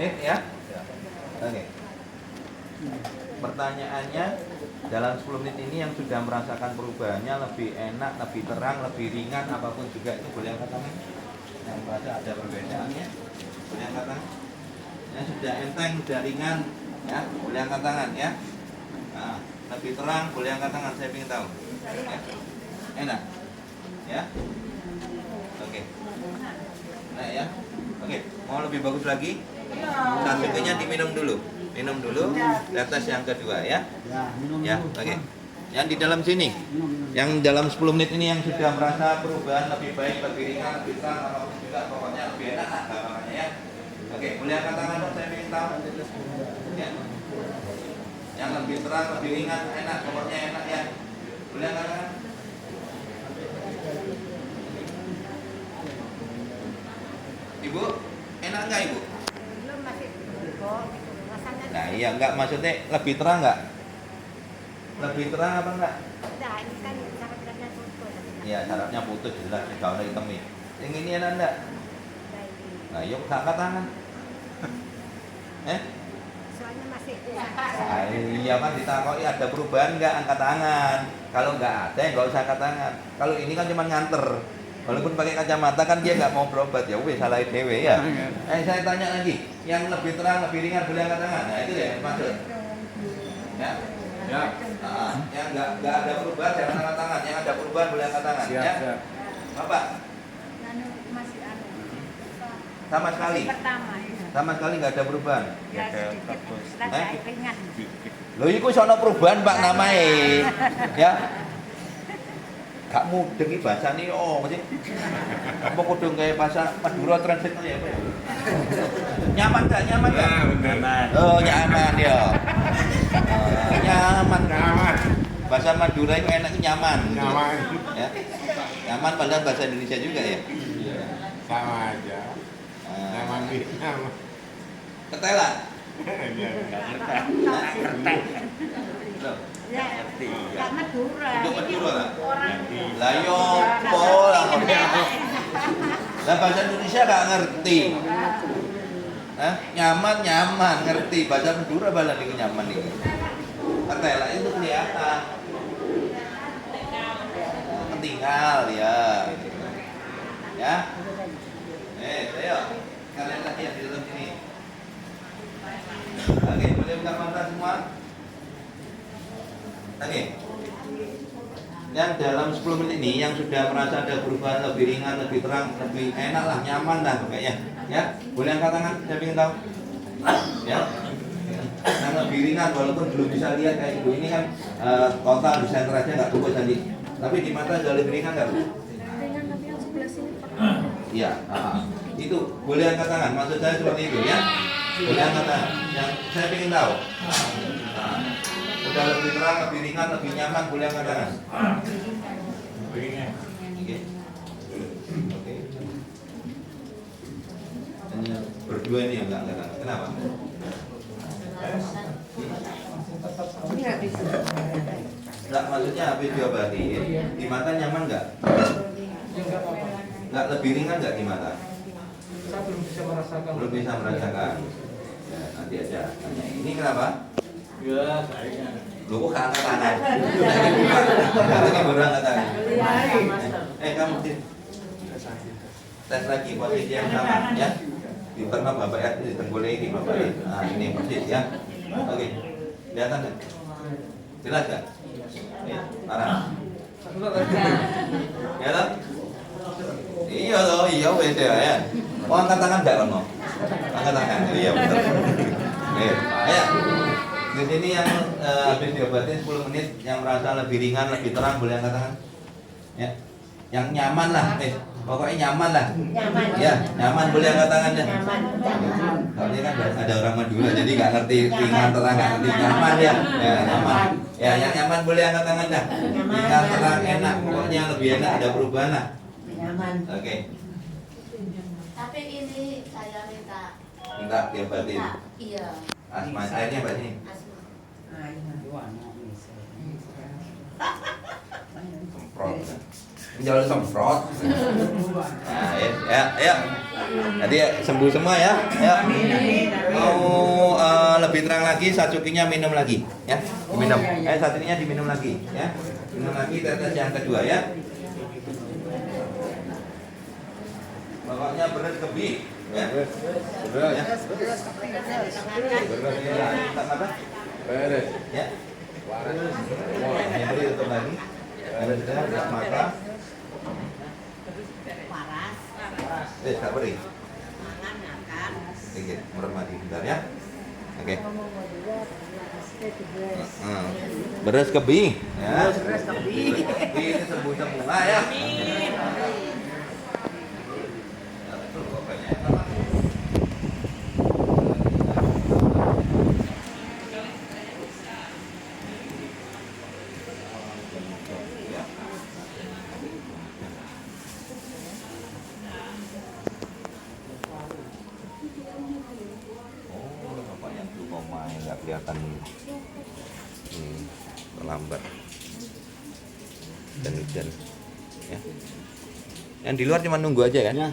menit ya. Oke. Pertanyaannya, dalam 10 menit ini yang sudah merasakan perubahannya lebih enak, lebih terang, lebih ringan, apapun juga itu boleh angkat tangan. Yang merasa ada perbedaannya boleh angkat tangan. Yang sudah enteng, sudah ringan ya, boleh angkat tangan ya. Nah, lebih terang boleh angkat tangan, saya ingin tahu ya. Enak ya. Oke. Nah ya. Oke, mau lebih bagus lagi? Satunya diminum dulu. Minum dulu, tes yang kedua ya. Ya, oke. Yang di dalam sini, yang dalam 10 menit ini yang sudah merasa perubahan lebih baik, lebih ringan, lebih terang, apapun juga pokoknya lebih enak lah gambarnya ya. Oke, boleh angkat tangan dong, saya ingin tahu. Ya. Yang lebih terang, lebih ringan, enak, pokoknya enak ya. Boleh angkat tangan. Ibu, enak nggak ibu? Belum, masih rasanya. Nah iya, enggak, maksudnya lebih terang nggak? Lebih terang apa enggak? Udah, ini kan saraf-sarafnya putus. Iya, sarafnya putus jelas, kalau udah hitam nih. Yang ini enak enggak? Nah yuk angkat tangan. Soalnya masih Nah, iya kan ditakoi ada perubahan nggak, angkat tangan. Kalau nggak ada ya nggak usah angkat tangan. Kalau ini kan cuma nganter. Walaupun pakai kacamata kan dia nggak mau berobat, ya wes salah dewe ya. Saya tanya lagi, yang lebih terang, lebih ringan boleh angkat tangan. Nah itu ya maksud. Ya. Ya. Nah, yang nggak ada perubahan jangan angkat tangan. Yang ada perubahan boleh angkat tangan. Siap, Ya. siap. Bapak, masih ada. sama sekali. Pertama ya. Sama sekali nggak ada perubahan. Ya sedikit, rasa ringan. Loh iku sono perubahan Pak namae. Ya. Gak mudeng iki bahasane oh mesti. Apa kudu gawe bahasa Madura translate ya, Pak? Nyaman gak? Nyaman gak? Nah, benar. Oh, nyaman ya. Nyaman. Bahasa Madura itu enak nyaman. Nyaman. Ya. Nyaman padahal bahasa Indonesia juga ya. Sama aja. Nyaman nyaman. Ketelan. Loh. Ya, Kak Madura. Untuk Madura lah. Orang Lah yo opo lah kok. Lah bahasa Indonesia gak ngerti. Nyaman ngerti, bahasa Madura bala niku nyaman niku. Ketela itu kelihatan. Ketinggal ya. Ya. Ayo. Kalian lagi yang di dalam sini. Oke, boleh buka mata semua? Oke. Yang dalam 10 menit ini yang sudah merasa ada perubahan lebih ringan, lebih terang, lebih enak lah, nyaman lah pokoknya. Ya, boleh angkat tangan, saya ingin tahu. Ya. Yang lebih ringan walaupun belum bisa lihat kayak ibu ini kan total di center aja nggak fokus tadi. Tapi di mata jauh lebih ringan nggak? ringan tapi yang sebelah sini. Iya, itu boleh angkat tangan. Maksud saya seperti itu ya. Boleh angkat tangan. Yang saya ingin tahu. Sudah lebih terang, lebih ringan, lebih nyaman, boleh angkat tangan. Oke. Oke. Hanya berdua ini yang nggak angkat tangan. Kenapa? Nggak, maksudnya habis diobatin, di mata nyaman nggak? Nggak lebih ringan nggak di mata? Saya belum bisa merasakan. Belum bisa merasakan. Ya, nanti aja tanya. Ini kenapa? Ya, saya. Lu kok nggak angkat tangan? Katanya baru angkat tangan. Kamu tes lagi posisi yang sama ya. Di tengah bapak ya, di tenggolnya ini bapak ya. Nah ini persis ya. Oke, kelihatan nggak? Jelas nggak? Ya, arah. Ya toh? Iya toh, iya wes ya. Mau angkat tangan nggak kamu? Angkat tangan, iya betul. Ayo. Di sini yang habis diobatin 10 menit, yang merasa lebih ringan, lebih terang, boleh angkat tangan. Ya, yang nyaman lah, pokoknya nyaman lah. Nyaman. Ya, nyaman boleh angkat tangan ya. Nyaman. Soalnya kan ada orang Madura, jadi nggak ngerti ringan terang, nggak ngerti nyaman ya. Ya nyaman. Ya, yang nyaman boleh angkat tangan dah. Ringan terang enak, pokoknya lebih enak, ada perubahan lah. Nyaman. Oke, Tapi ini saya minta diobatin. iya Asma, airnya mbak sini. asma. Semprot. Jangan semprot. Nah, ya. Tadi sembuh semua ya. Ya. terang lagi, Satsukinya minum lagi, ya. Minum. Satsukinya diminum lagi, ya. Minum lagi tetes yang kedua, ya. Pokoknya beres kebi, ya. Beres. Ya. Tak apa? Beres. Ya. Ini beri tutup lagi. Ada sudah belas mata. Waras. Tak beri. Mangan makan. Sedikit meremati bentar, ya. Oke. Beres kebi, ya. Beres kebi. Kebi ini sembuh semua, ya. Nggak kelihatan terlambat dan hujan, ya. Yang di luar cuma nunggu aja kan? Ya.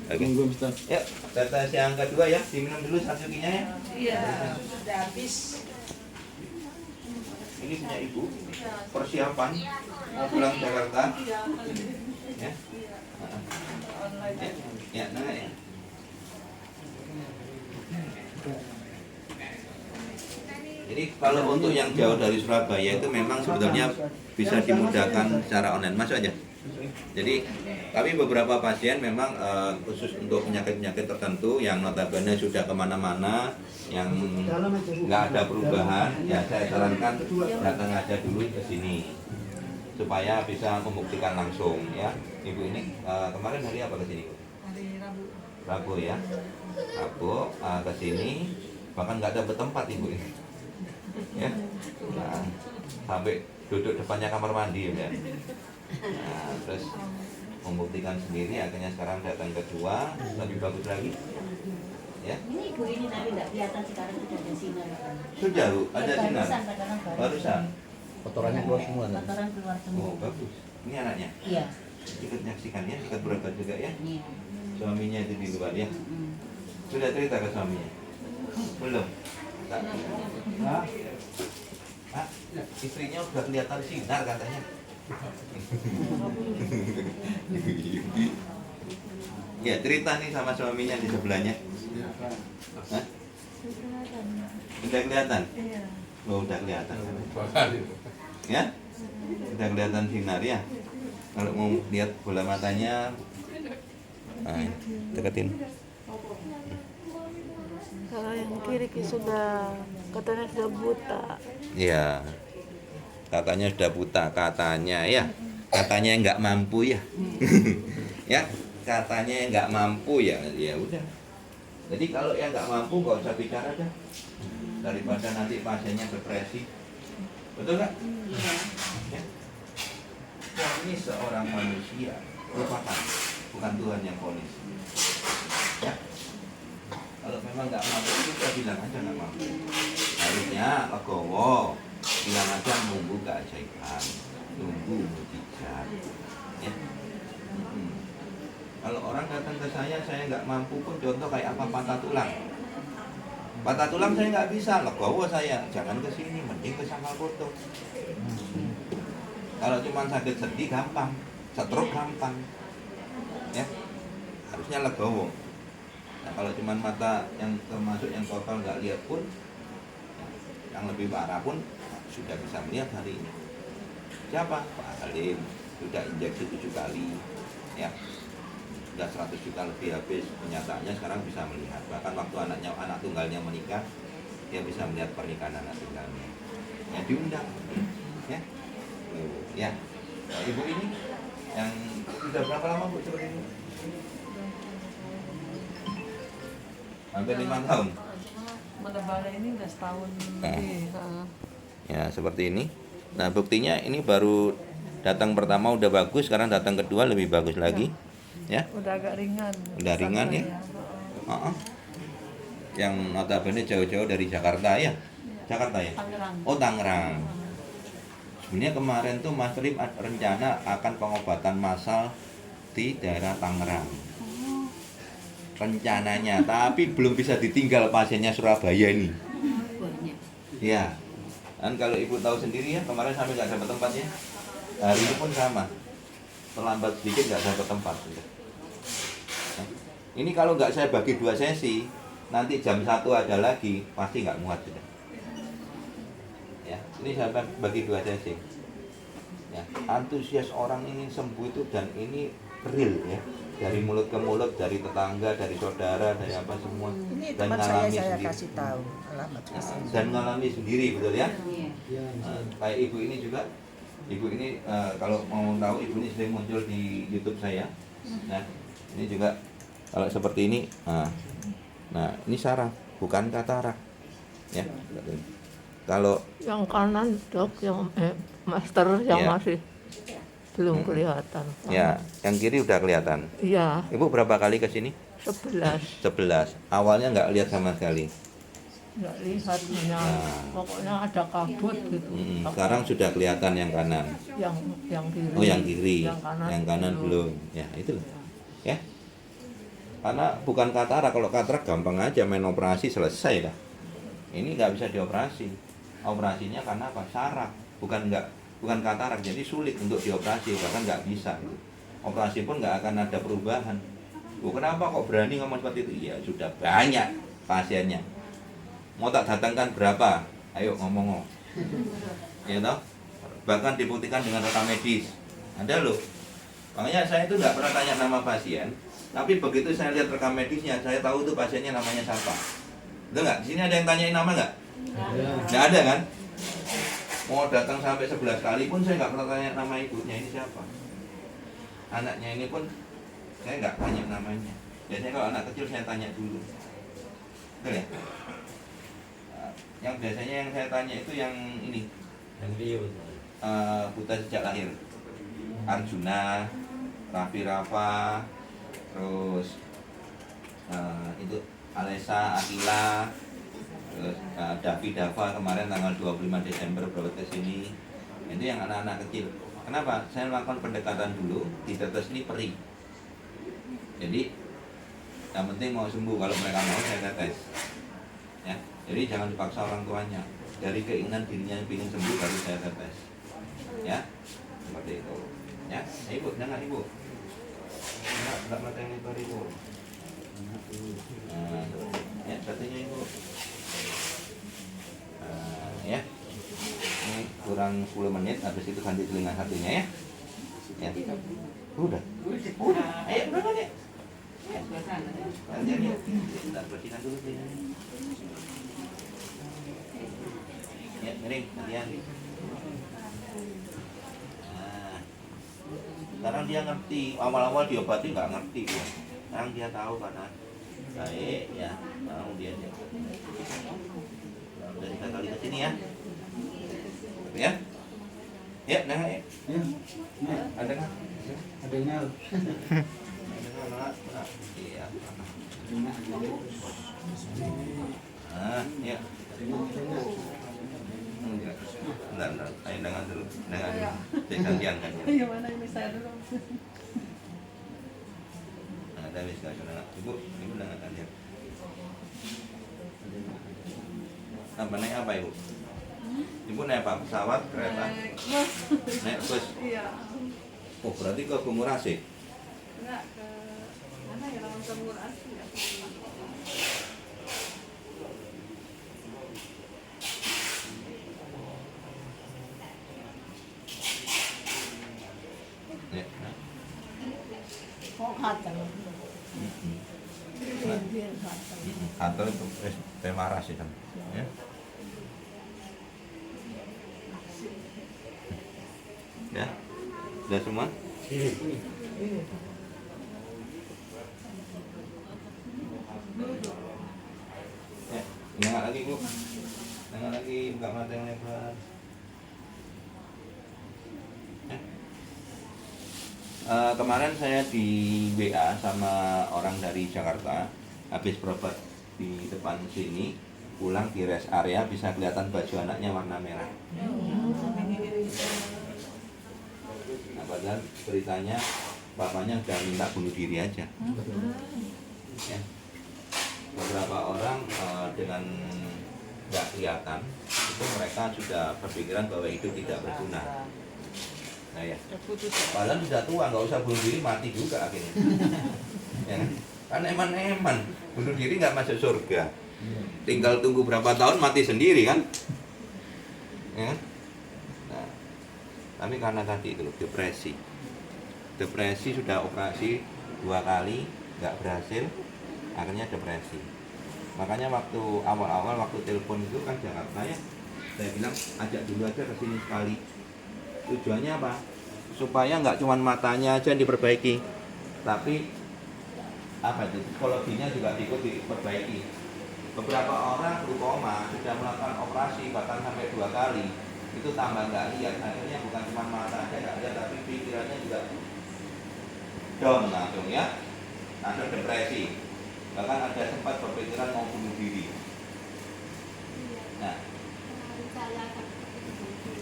Oke. Tunggu, Mister. Yuk, tetes yang kedua ya, diminum dulu Satsukinya ya. Iya, sudah habis. Ini punya ibu, persiapan mau pulang Jakarta, ya. Ya, nah ya. Jadi kalau untuk yang jauh dari Surabaya itu memang sebetulnya bisa dimudahkan secara online, masuk aja. Jadi kami beberapa pasien memang khusus untuk penyakit-penyakit tertentu yang notabene sudah kemana-mana, yang nggak ada perubahan, ya saya sarankan datang aja dulu ke sini supaya bisa membuktikan langsung, ya. Ibu ini kemarin hari apa ke sini, Bu? Hari Rabu. Rabu ya, Rabu ke sini bahkan nggak ada tempat ibu ini, ya. Nah, sampai duduk depannya kamar mandi ya. Nah, terus membuktikan sendiri, akhirnya sekarang datang kedua lebih bagus lagi, ya. Ini ibu ini tapi tidak kelihatan sekarang sudah ada sinar. Sudah Bu, ada sinar barusan. Kotorannya keluar semua. Kotoran keluar semua. Oh bagus, ini anaknya. Iya. Ikut nyaksikan ya, ikut berobat juga ya. Iya. Suaminya itu di luar ya. Sudah cerita ke suaminya? Belum? Tak. Hah? Istrinya udah kelihatan sinar katanya. Ya cerita nih sama suaminya di sebelahnya. Hah? Udah kelihatan? Oh udah kelihatan. Ya? Udah kelihatan sinar ya. Kalau mau lihat bola matanya, nah, deketin. Kalau yang kiri sudah katanya sudah buta. Iya. Katanya sudah buta, katanya ya. Katanya nggak mampu ya. Ya, katanya nggak mampu ya. Ya udah. Jadi kalau yang nggak mampu nggak usah bicara dah. Daripada nanti pasiennya depresi. Betul nggak? Ya. Kami seorang manusia, lupakan, bukan Tuhan yang ponis. Ya. Kalau memang nggak mampu, kita bilang aja nggak mampu. Harusnya legowo, bilang aja nunggu keajaiban, nunggu mujizat. Ya. Kalau orang datang ke saya nggak mampu pun, contoh kayak apa patah tulang. Patah tulang saya nggak bisa, legowo saya, jangan ke sini, mending ke Sangkalpoto. Kalau cuma sakit sedih gampang, stroke gampang, ya harusnya legowo. Nah, kalau cuma mata yang termasuk yang total nggak lihat pun, yang lebih parah pun sudah bisa melihat hari ini. Siapa? Pak Halim sudah injeksi 7 kali, ya sudah 100 juta lebih habis. Kenyataannya sekarang bisa melihat. Bahkan waktu anak tunggalnya menikah, dia bisa melihat pernikahan anak tunggalnya. Ya diundang, ya. Ya, nah, ibu ini yang sudah berapa lama Bu seperti ini? Hampir 5 tahun. Menebala ini udah setahun lebih. Ya seperti ini. Nah buktinya ini baru datang pertama udah bagus, sekarang datang kedua lebih bagus lagi. Ya. Udah agak ringan. Udah ringan ya. Yang notabene jauh-jauh dari Jakarta ya. Jakarta ya. Tangerang. Oh Tangerang. Sebenarnya kemarin tuh Mas Rip rencana akan pengobatan massal di daerah Tangerang. Rencananya, tapi belum bisa ditinggal pasiennya Surabaya ini. Iya. Dan kalau ibu tahu sendiri ya, kemarin sampai nggak dapat tempat ya. Hari ini pun sama. Terlambat sedikit nggak dapat tempat. Sudah. Ya. Ini kalau nggak saya bagi 2 sesi, nanti jam 1 ada lagi, pasti nggak muat sudah. Ya, ini saya bagi 2 sesi. Ya, antusias orang ingin sembuh itu dan ini real ya. Dari mulut ke mulut, dari tetangga, dari saudara, dari apa semua. Ini Dan teman ngalami saya sendiri. kasih tahu alamat kesini. Dan ngalami sendiri, betul ya? Iya. Kayak ibu ini juga. Ibu ini kalau mau tahu, ibu ini sering muncul di YouTube saya. Nah, ini juga kalau seperti ini. Nah, ini saraf, bukan katarak. Ya. Kalau Yang kanan dok, yang master yang Iya. masih belum kelihatan. ya, yang kiri udah kelihatan. Iya, Ibu berapa kali ke sini? 11. 11. Awalnya nggak lihat sama sekali. Nggak lihat, pokoknya ada kabut gitu. Sekarang sudah kelihatan yang kanan. Yang kiri. Oh, yang kiri. Yang kanan belum. Ya, itu loh. Ya. Karena bukan katarak. Kalau katarak gampang aja, main operasi selesai dah. Ini nggak bisa dioperasi. Operasinya karena apa? Saraf. Bukan katarak. Jadi sulit untuk dioperasi, bahkan nggak bisa. Operasi pun nggak akan ada perubahan. Kenapa kok berani ngomong seperti itu? Ya sudah banyak pasiennya. Mau tak datangkan berapa? Ayo ngomong. Ya toh? Bahkan dibuktikan dengan rekam medis. Ada loh. Makanya saya itu nggak pernah tanya nama pasien, tapi begitu saya lihat rekam medisnya, saya tahu tuh pasiennya namanya siapa. Betul nggak? Di sini ada yang tanyain nama nggak? Nggak ada kan? Mau datang sampai 11 kali pun saya nggak pernah tanya nama ibunya ini siapa. Anaknya ini pun saya nggak tanya namanya. Biasanya kalau anak kecil saya tanya dulu. Betul ya? Yang biasanya yang saya tanya itu yang ini, buta sejak lahir. Arjuna, Raffi Rafa, terus itu Alessa, Akila, terus Davi Dava kemarin tanggal 25 Desember berangkat ke sini. Itu yang anak-anak kecil. Kenapa? Saya melakukan pendekatan dulu, ditetes ini perih. Jadi yang penting mau sembuh, kalau mereka mau saya tetes. Ya, jadi jangan dipaksa orang tuanya. Dari keinginan dirinya yang ingin sembuh baru saya tetes. Ya, seperti itu. Ya, ibu, jangan ibu. Enggak mata yang lebar ibu. Ya, satunya ibu. Ya, ini kurang 10 menit, habis itu ganti telinga satunya ya. Ya, udah. Ayo, udah ya. Gantian ya. Kita bersihkan dulu telinganya. Ya, miring, gantian. Sekarang dia ngerti, awal-awal diobati nggak ngerti ya. Sekarang dia tahu karena baik ya, mau dia aja. Udah 3 kali ke sini ya. Ya? Ya, nah ya. Ada nggak? Adanya Iya. Ya. Enggak. Ayo dengar dulu. Dengar dulu. Gantian kan. Gimana ini saya dulu? Ada wis gak dengar. Ibu dengar gantian. Naik apa ibu? Ibu naik apa? Pesawat, kereta? Naik bus? Iya. Oh berarti ke Bungurasi sih? Enggak ke mana ya lawan Bungurasi ya. Ya. Kok kata? Kantor itu Pemaras sih kan? Ya. Ya, sudah semua? Ya, dengar lagi bu, dengar lagi, buka mata yang lebar. Ya. Kemarin saya di WA sama orang dari Jakarta, habis berobat di depan sini, pulang di rest area bisa kelihatan baju anaknya warna merah. Nah, padahal beritanya bapaknya udah minta bunuh diri aja. Ya. Beberapa orang dengan nggak kelihatan, itu mereka sudah berpikiran bahwa itu tidak berguna. Nah ya, padahal sudah tua, nggak usah bunuh diri, mati juga akhirnya. Ya kan eman-eman, bunuh diri nggak masuk surga, tinggal tunggu berapa tahun mati sendiri kan. Ya kan? Nah, tapi karena tadi itu depresi sudah operasi 2 kali nggak berhasil, akhirnya depresi. Makanya waktu awal-awal waktu telepon itu kan Jakarta ya, saya bilang ajak dulu aja ke sini sekali. Tujuannya apa? Supaya nggak cuma matanya aja yang diperbaiki, tapi apa itu psikologinya juga ikut diperbaiki. Beberapa orang glaukoma sudah melakukan operasi bahkan sampai 2 kali, itu tambah nggak lihat. Akhirnya bukan cuma mata aja nggak lihat, tapi pikirannya juga down langsung ya, langsung depresi. Bahkan ada sempat berpikiran mau bunuh diri. Nah,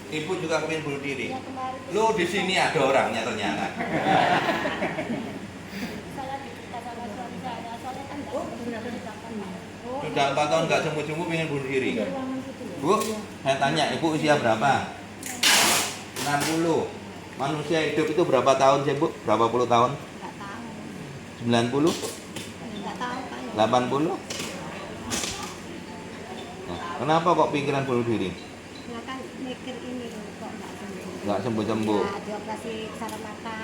ibu juga ingin bunuh diri. Lo di sini ada orangnya ternyata. Sudah 4 tahun nggak sembuh-sembuh pengen bunuh diri. Bu, saya tanya, ibu usia berapa? 60. Manusia hidup itu berapa tahun sih bu? Berapa puluh tahun? 90? 80? Nah, kenapa kok pikiran bunuh diri? Ya kan mikir ini loh, kok Nggak sembuh-sembuh. Ya, dioperasi saraf mata,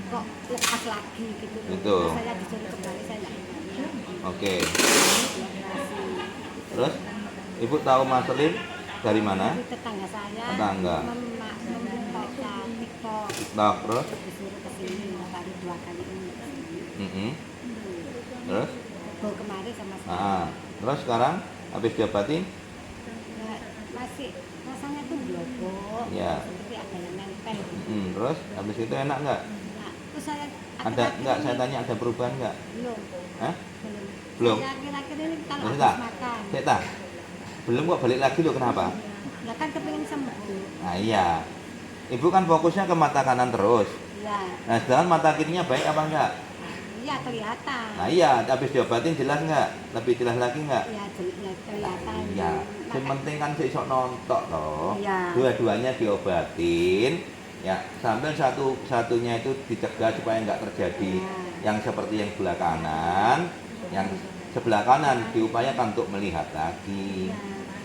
kok lepas lagi gitu. Itu. Saya disuruh kembali, saya nggak ingin. Oke. Dioperasi. Terus, ibu tahu Mas Selim dari mana? Dari tetangga saya. Tetangga. Membaca TikTok. TikTok, terus? Disuruh ke sini, baru 2 kali ini. Terus? Baru kemarin sama saya. Ah, terus sekarang habis diobatin? Ya, masih rasanya tuh blobok. Ya. Seperti ada yang nempel. Terus habis itu enak nggak? Nah, terus saya Ada nggak? Saya tanya ada perubahan nggak? belum. Hah? Belum. Belum? Ya, akhir-akhir ini kalau Masih habis tak? makan. Kita? Belum kok, balik lagi loh, kenapa? Ya kan kepingin sembuh. Nah iya, ibu kan fokusnya ke mata kanan terus. Ya, Nah sedangkan mata kirinya baik apa enggak? iya kelihatan. Nah iya, habis diobatin jelas nggak? Lebih jelas lagi nggak? Ya, ya kelihatan. Iya, yang Maka- penting kan sesok nontok loh. Iya. Dua-duanya diobatin, ya sambil satunya itu dicegah supaya nggak terjadi yang seperti yang sebelah kanan, yang sebelah kanan diupayakan untuk melihat lagi.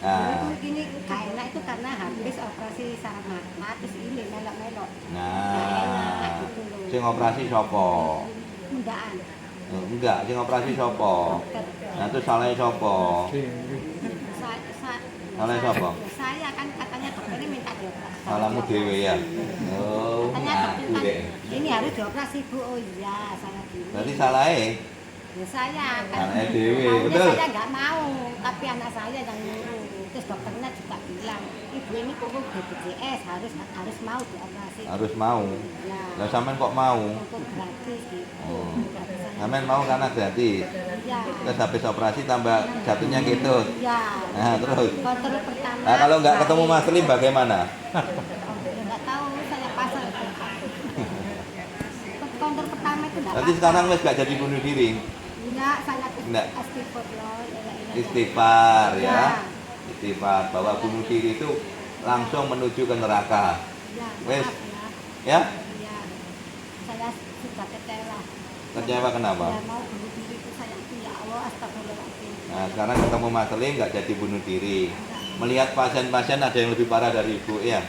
Nah, Ini gak enak itu karena habis operasi saraf mata, terus ini melok-melok. nah, Gitu loh. sing operasi sopo? Mundaan. Enggak, sing operasi sopo? Dokter. Nah, itu salahnya sopo? Salah siapa? Saya kan katanya dokter ini minta dioperasi. Salahmu dewe ya. Oh, Katanya ngaku dokter deh. kan, ini harus dioperasi bu. Oh iya, saya gini. Berarti salahnya? Ya, saya kan. Salahnya dewe, Maunya betul? saya nggak mau, tapi anak saya yang nyuruh. Terus dokternya juga bilang, ibu ini pokok BPJS harus mau dioperasi. Harus mau. Ya. Lah sampean kok mau? Untuk gratis gitu. Oh. Gratisan. Sampean mau karena gratis. Ya. Terus habis operasi tambah jatuhnya gitu. Ya. Nah, terus. Kontrol pertama. Nah, kalau nggak ketemu baik. Mas Lim bagaimana? Ya, nggak tahu, saya pasang. Kontrol pertama itu nggak Berarti apa-apa. sekarang wes gak jadi bunuh diri. Enggak, saya Enggak. istighfar. Istighfar ya. Ya. Istighfar bahwa bunuh diri itu langsung menuju ke neraka. Ya, Wes. maaf Ya? ya. Ya. Saya sudah kecewa. Kecewa kenapa? Ya, mau bunuh diri itu saya ya Allah astagfirullahaladzim. Nah, sekarang ketemu Mas Lim nggak jadi bunuh diri. Melihat pasien-pasien ada yang lebih parah dari ibu ya. Ya.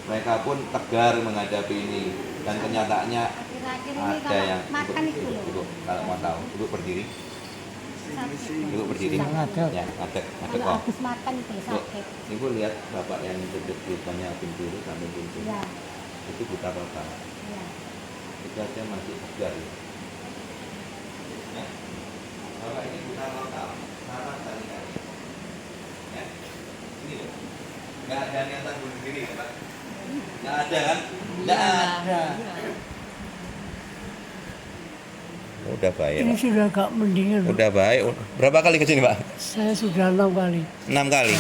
Mereka pun tegar menghadapi ini dan kenyataannya Akhir-akhir ini ada kalau yang makan itu loh. ibu, kalau mau tahu, ibu berdiri, Sakit. ibu berdiri, Ngadeg. ya ngadeg Kalau kok. habis makan itu Bu, sakit. ibu lihat bapak yang duduk di depannya pintu itu sampai pintu, Ya. itu buta total, Ya. itu aja masih tegar ya. Ya. Bapak ini buta total, sama sekali kan? Ya, ini loh, nggak ada niatan bunuh diri ya Pak? Nggak ada kan? Nggak ada. Udah baik Ini Pak. sudah agak mendingan. Udah baik. Berapa kali kesini Pak? Saya sudah 6 kali. 6 kali.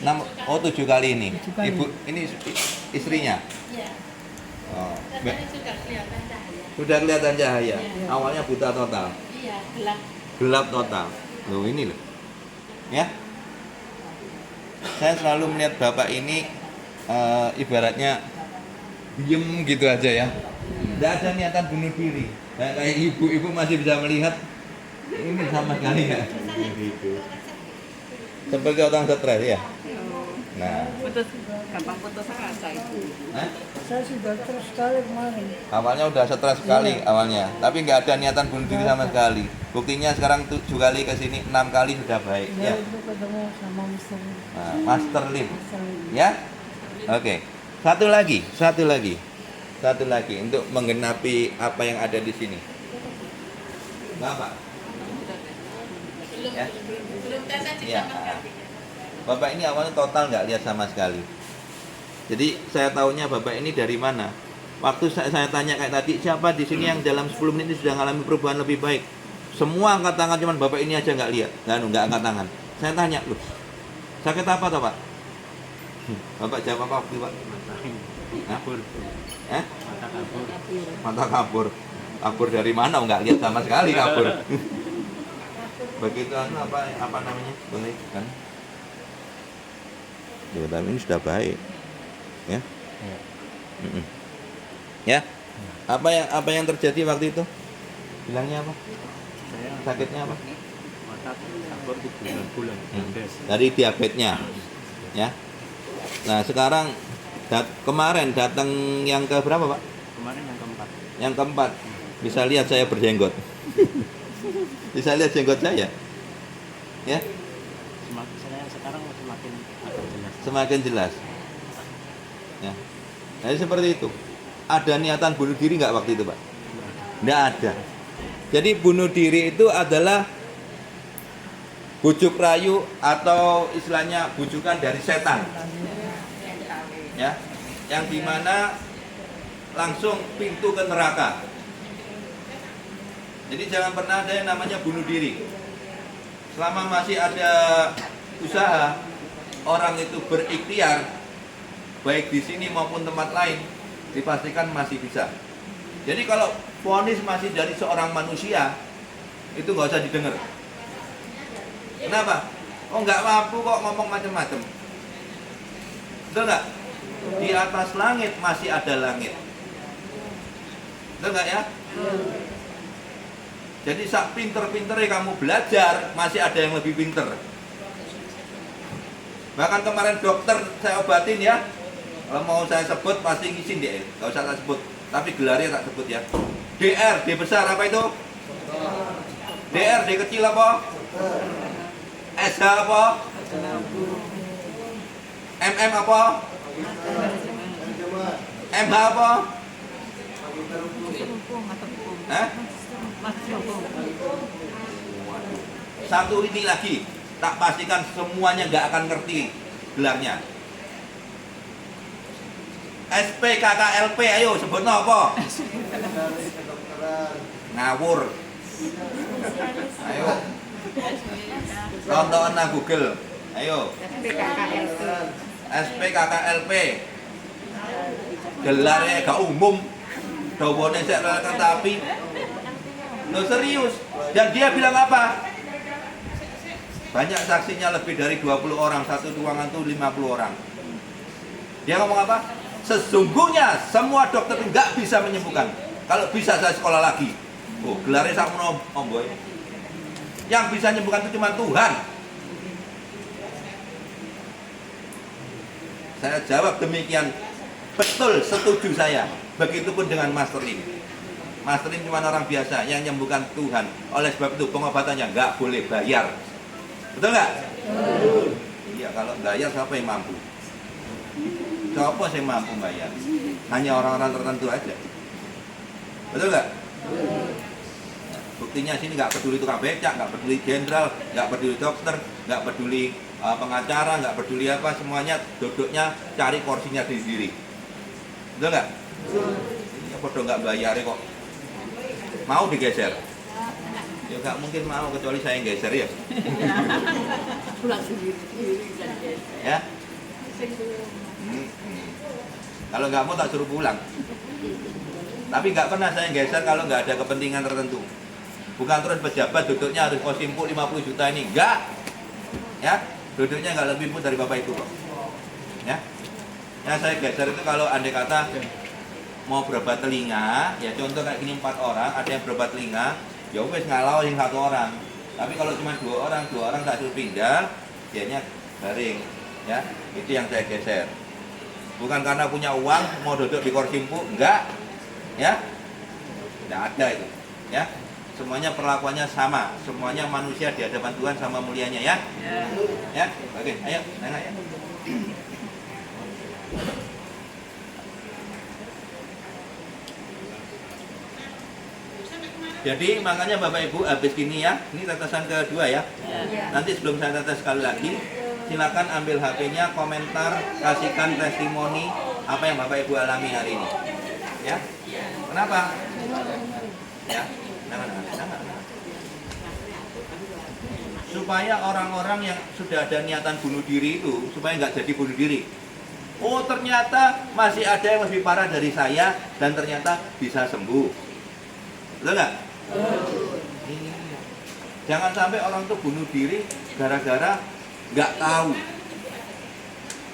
7 kali ini. 7 kali. Ibu ini istrinya. Iya. Oh. Katanya sudah kelihatan cahaya. Sudah kelihatan cahaya. Awalnya buta total. Iya, gelap. Gelap total. Loh ini loh. Ya. saya selalu melihat bapak ini ibaratnya diem gitu aja ya. Tidak ada niatan bunuh diri. Nah, kayak ibu masih bisa melihat ini sama sekali ya. Seperti orang stres ya. Nah, Gampang putus asa itu. Hah? Saya sudah terus sekali kemarin. Awalnya udah stres sekali awalnya, tapi nggak ada niatan bunuh diri sama sekali. Buktinya sekarang 7 kali ke sini, 6 kali sudah baik. Ya, Ya. itu ketemu sama Mister. Nah, Master Lim. Ya. Oke. Satu lagi untuk menggenapi apa yang ada di sini. Bapak. Ya. Ya. Bapak ini awalnya total nggak lihat sama sekali. Jadi saya tahunya Bapak ini dari mana? Waktu saya tanya kayak tadi, siapa di sini yang dalam 10 menit ini sudah mengalami perubahan lebih baik? Semua angkat tangan, cuman Bapak ini aja nggak lihat. Nggak angkat tangan. Saya tanya, loh, sakit apa toh Pak? Bapak jawab apa waktu Pak? Kabur. Mata kabur. Kabur dari mana? Nggak lihat sama sekali kabur. Begitu apa namanya? Boleh kan? Tapi ini sudah baik. Ya. Ya. Apa yang terjadi waktu itu? Bilangnya apa? Sakitnya apa? Kabur 3 bulan. Dari diabetesnya. Ya. Nah, sekarang kemarin datang yang ke berapa, Pak? Kemarin yang keempat. Yang keempat. Bisa lihat saya berjenggot. Bisa lihat jenggot saya. Ya. Saya sekarang semakin jelas. Semakin jelas. Ya. Jadi seperti itu. Ada niatan bunuh diri nggak waktu itu, Pak? Nggak ada. Jadi bunuh diri itu adalah bujuk rayu atau istilahnya bujukan dari setan. Ya. Yang dimana langsung pintu ke neraka. Jadi jangan pernah ada yang namanya bunuh diri. Selama masih ada usaha orang itu berikhtiar, baik di sini maupun tempat lain, dipastikan masih bisa. Jadi kalau vonis masih dari seorang manusia, itu nggak usah didengar. Kenapa? Oh nggak mampu kok ngomong macam-macam. Betul nggak? Di atas langit masih ada langit. Betul nggak ya? Jadi sak pinter-pinternya kamu belajar, masih ada yang lebih pinter. Bahkan kemarin dokter saya obatin ya. Kalau mau saya sebut pasti ngizin dia, nggak usah saya sebut. Tapi gelarnya tak sebut ya. DR, D besar apa itu? DR, D kecil apa? SH apa? MM apa? MH apa? Hah? Satu ini lagi, tak pastikan semuanya nggak akan ngerti gelarnya. SPKKLP, ayo sebutnya apa? Ngawur. Ayo. Tonton nang Google. Ayo. SPKKLP. Gelarnya gak umum. Dawane sek kereta api. Lo serius. Dan dia bilang apa? Banyak saksinya lebih dari 20 orang, satu ruangan tuh 50 orang. Dia ngomong apa? Sesungguhnya semua dokter itu nggak bisa menyembuhkan. Kalau bisa saya sekolah lagi. Oh, gelarnya sama omboy. Yang bisa menyembuhkan itu cuma Tuhan. Saya jawab demikian. Betul, setuju saya. Begitupun dengan Master Lim. Master Lim cuma orang biasa, yang menyembuhkan Tuhan. Oleh sebab itu pengobatannya nggak boleh bayar. Betul nggak? Iya, kalau bayar siapa yang mampu? Siapa yang mampu bayar? Hanya orang-orang tertentu aja. Betul nggak? Buktinya sini nggak peduli tukang becak, nggak peduli jenderal, nggak peduli dokter, nggak peduli pengacara, nggak peduli apa, semuanya duduknya cari porsinya sendiri. Betul nggak? Ya podo nggak bayar kok. Mau digeser? Ya nggak mungkin mau kecuali saya yang geser ya. Pulang sendiri. Ya. Kalau nggak mau tak suruh pulang. Tapi nggak pernah saya geser kalau nggak ada kepentingan tertentu. Bukan terus pejabat duduknya harus kau simpul 50 juta ini. Enggak. Ya. Duduknya nggak lebih empuk dari Bapak Ibu kok. Ya. Yang saya geser itu kalau andai kata mau berobat telinga, ya contoh kayak gini 4 orang, ada yang berobat telinga, ya wes ngalau yang 1 orang. Tapi kalau cuma 2 orang tak suruh pindah, dianya garing. Ya, itu yang saya geser. Bukan karena punya uang mau duduk di kursi empuk, enggak. Ya. Enggak ada itu. Ya. Semuanya perlakuannya sama, semuanya manusia di hadapan Tuhan sama mulianya ya. Ya. Oke, ayo, nengok ya. Jadi makanya Bapak Ibu habis gini ya, ini tetesan kedua ya. Nanti sebelum saya tetes sekali lagi, silakan ambil HP-nya, komentar, kasihkan testimoni apa yang Bapak Ibu alami hari ini. Ya. Kenapa? Ya. Nah. Supaya orang-orang yang sudah ada niatan bunuh diri itu supaya nggak jadi bunuh diri. Oh ternyata masih ada yang lebih parah dari saya dan ternyata bisa sembuh. Betul nggak? Jangan sampai orang tuh bunuh diri gara-gara nggak tahu.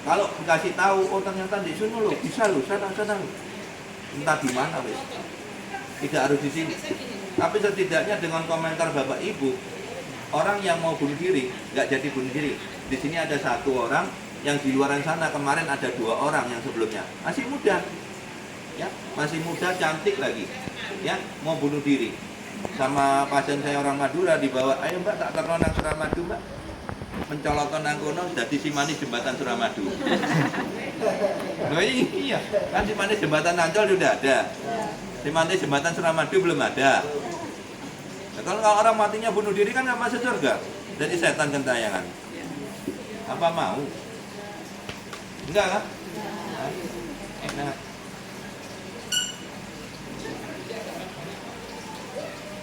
Kalau dikasih tahu, oh ternyata di sini loh bisa loh, sana. Entah di mana wes. Tidak harus di sini. Tapi setidaknya dengan komentar Bapak Ibu, orang yang mau bunuh diri nggak jadi bunuh diri. Di sini ada 1 orang, yang di luar sana kemarin ada 2 orang yang sebelumnya masih muda, ya masih muda, cantik lagi, ya mau bunuh diri. Sama pasien saya orang Madura dibawa, ayo mbak tak terno nang Suramadu mbak, mencolokkan nang kono dadi simani jembatan Suramadu. Loh iya, kan simani jembatan Ancol sudah ada, simani jembatan Suramadu belum ada. Nah, kalau orang matinya bunuh diri kan nggak masuk surga, jadi setan gentayangan. Apa mau? Enggak kan? Nah.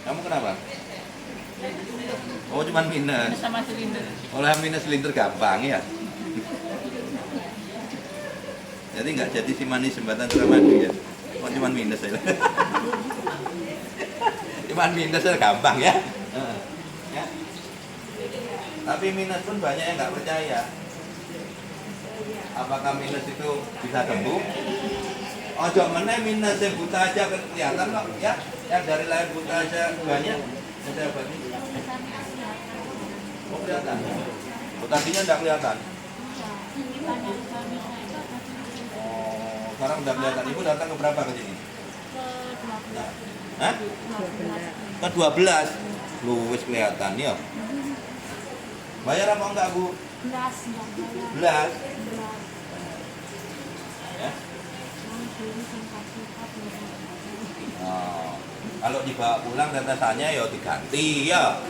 Kamu kenapa? Oh cuman minus. Sama silinder. Oleh minus silinder gampang ya. Jadi nggak jadi si manis jembatan Suramadu ya. Oh cuman minus ya. Cuman minus ya gampang ya. Ya. Tapi minus pun banyak yang nggak percaya. Apakah minus itu bisa sembuh? Ojo meneh minus yang buta aja kelihatan kok ya. Yang dari lahir buta aja banyak. Ada apa nih? Oh kelihatan. Tadinya enggak kelihatan. Oh, sekarang udah kelihatan. Ibu datang ke berapa ke sini? Hah? Ke 12. Lu wis kelihatan ya. Bayar apa enggak, Bu? Belas. Ya. Oh, kalau dibawa pulang tetesannya ya diganti ya.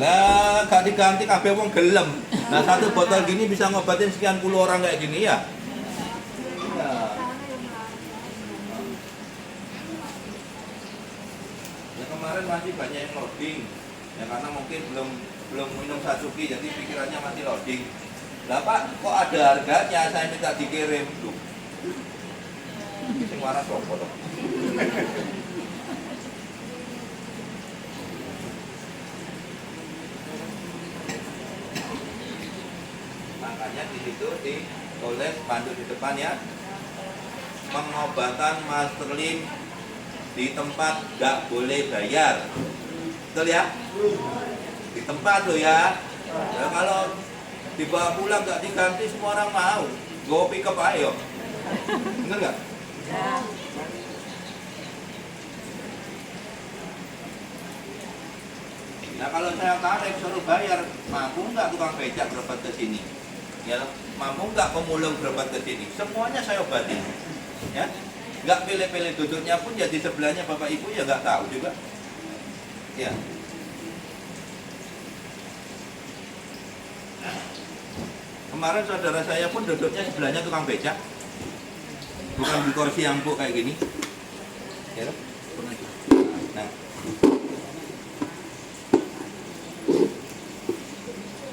Lah, gak diganti kabeh wong gelem. Nah, 1 botol gini bisa ngobatin sekian puluh orang kayak gini ya. Ya. Ya kemarin masih banyak yang loading. Ya karena mungkin belum minum Satsuki jadi pikirannya masih loading. Lah Pak, kok ada harganya? Saya minta dikirim. Duh. Sing waras opo to? Makanya di situ ditulis pandu di depan ya. Pengobatan Masterlim di tempat nggak boleh bayar. Betul ya? Di tempat loh ya. Ya kalau dibawa pulang nggak diganti semua orang mau. Go pick up ayo. Bener nggak? Nah kalau saya tarik suruh bayar, mampu nggak tukang becak berobat ke sini? Ya, mampu nggak pemulung berobat ke sini? Semuanya saya obatin. Ya, nggak pilih-pilih duduknya pun ya di sebelahnya bapak ibu ya nggak tahu juga. Ya. Kemarin saudara saya pun duduknya sebelahnya tukang becak, bukan di kursi yang empuk kayak gini. Ya, nah.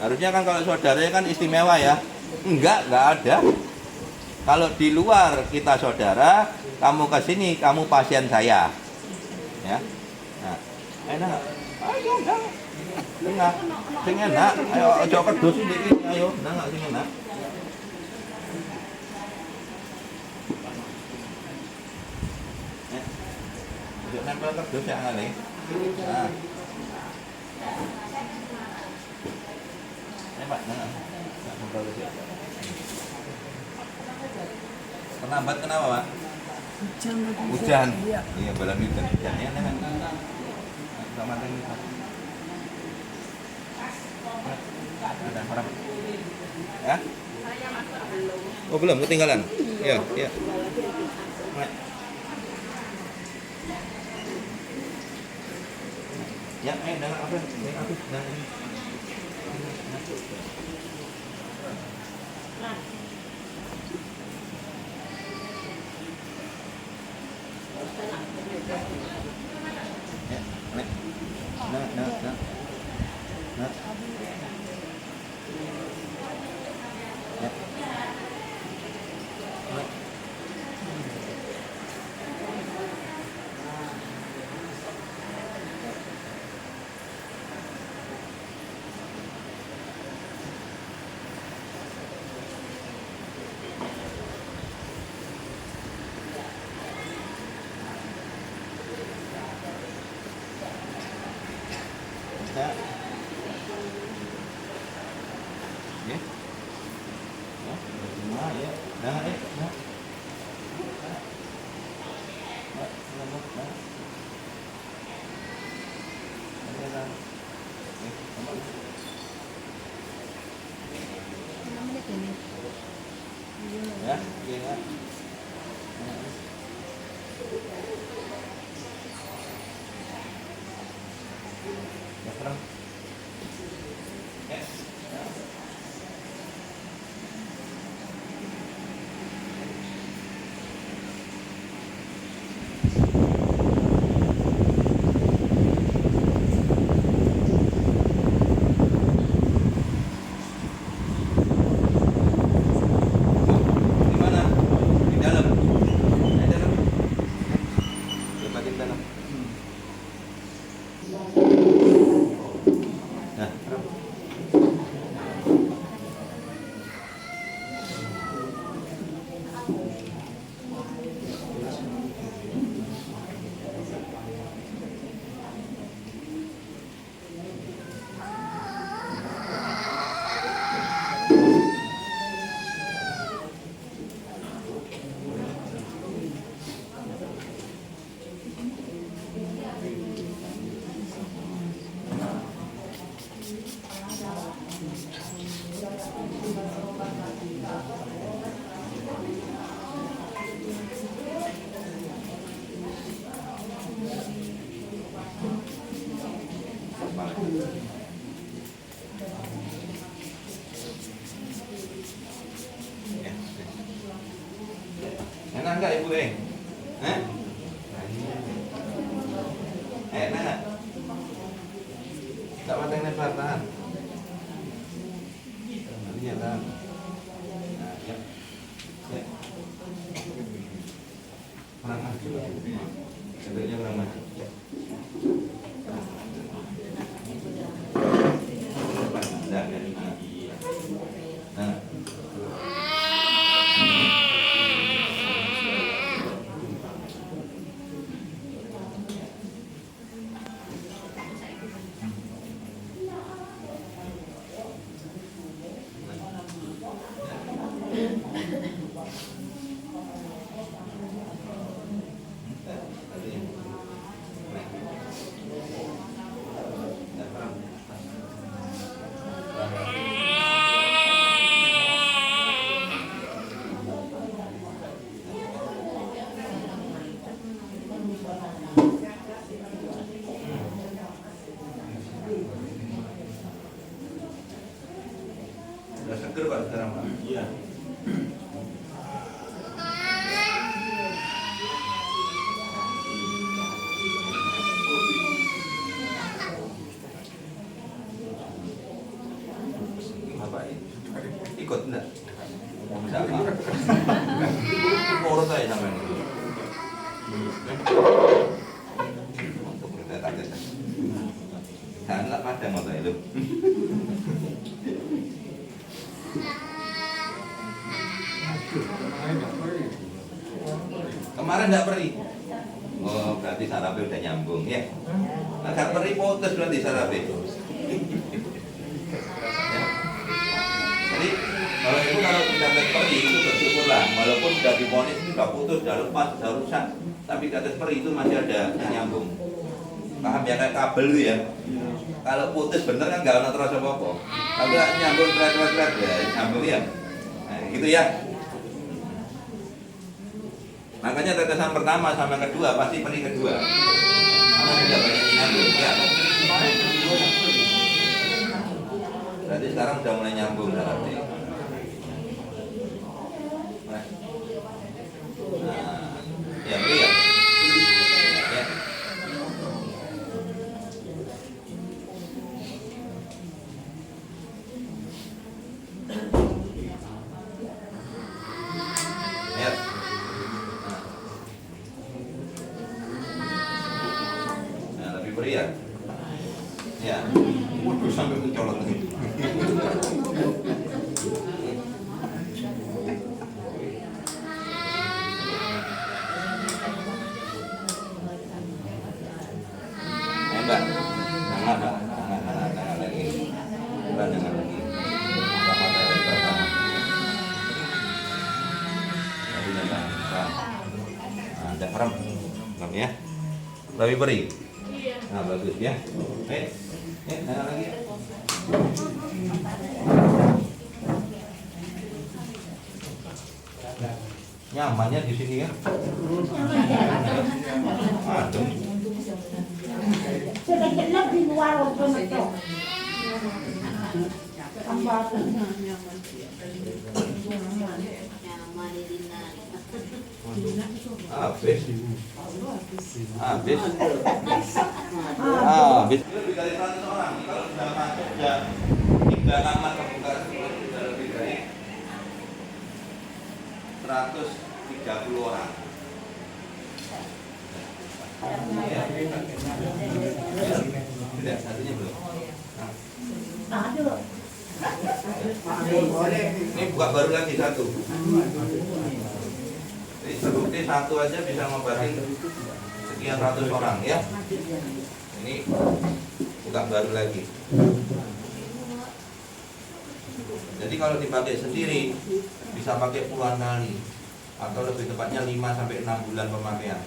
Harusnya kan kalau saudaranya kan istimewa ya. Enggak ada. Kalau di luar kita saudara, kamu ke sini, kamu pasien saya. Ya. Nah, enak. Ayo, enggak. Tengah. Sing enak. Ayo aja kedus iki ayo. Nang sing enak. Yuk nempel kedus ya ngene. Nah. Pak, nah. Penambat kenapa, Pak? Hujan. Iya, balang hujan. Hujannya nih, sama ini. Ada orang. Ya? Oh, belum, ketinggalan. Iya, iya. Ya, dengan apa? Dengan apa? Dengan ini. Ya. Ya. Ya, semua ya. Nah, nah. Ya, ya. Ya, terang. Ya. Di mana? Di dalam. Di dalam. Coba di dalam. Nah, enak nggak ibu eh? Enak. Tak patah lebar tahan. Iya tahan. Nah, ya. Ya. Kurang maju. Sebenarnya kurang maju. Nah. Udah seger Pak sekarang Pak? Iya. Bapak ikut enggak? Enggak Pak. Urut aja sampai ini. Untuk berita target. Dan enggak pada kadang mau itu. Kemarin enggak perih. Oh, berarti sarafnya udah nyambung ya. Agak perih putus berarti sarafnya. Ya. Jadi kalau ibu kalau tidak perih itu bersyukurlah, walaupun sudah diponis ini sudah putus, sudah lepas, sudah rusak, tapi tetes perih itu masih ada yang nyambung. Paham ya, kayak kabel itu ya. Kalau putus bener kan nggak ada terasa apa-apa. Tapi nyambung berat ya, nyambung ya. Nah, gitu ya. Makanya tetesan pertama sama kedua pasti perih kedua. Karena tidak banyak nyambung ya. Berarti sekarang sudah mulai nyambung sarafnya. Nah, ya perih ya. Ya. Ya. Nah, lebih perih ya. Ya. Waduh, sampai mencolot nih. Mbak, jangan Mbak, jangan lagi, Mbak, jangan lagi. Sama saya Bapak. Jadi jangan, ada haram, ya. Lebih perih. Nah, bagus ya. Jangan lagi. Nyamannya di sini ya. Adem. Sedikit di luar untuk itu. Habis. Lebih dari 100 orang. Kalau sudah masuk sudah 3 kamar kebuka sudah lebih dari 130 orang. Sudah, satunya belum. Ini buka baru lagi satu. Jadi terbukti satu aja bisa ngobatin sekian ratus orang ya. Ini buka baru lagi. Jadi kalau dipakai sendiri bisa pakai puluhan kali atau lebih tepatnya 5 sampai 6 bulan pemakaian.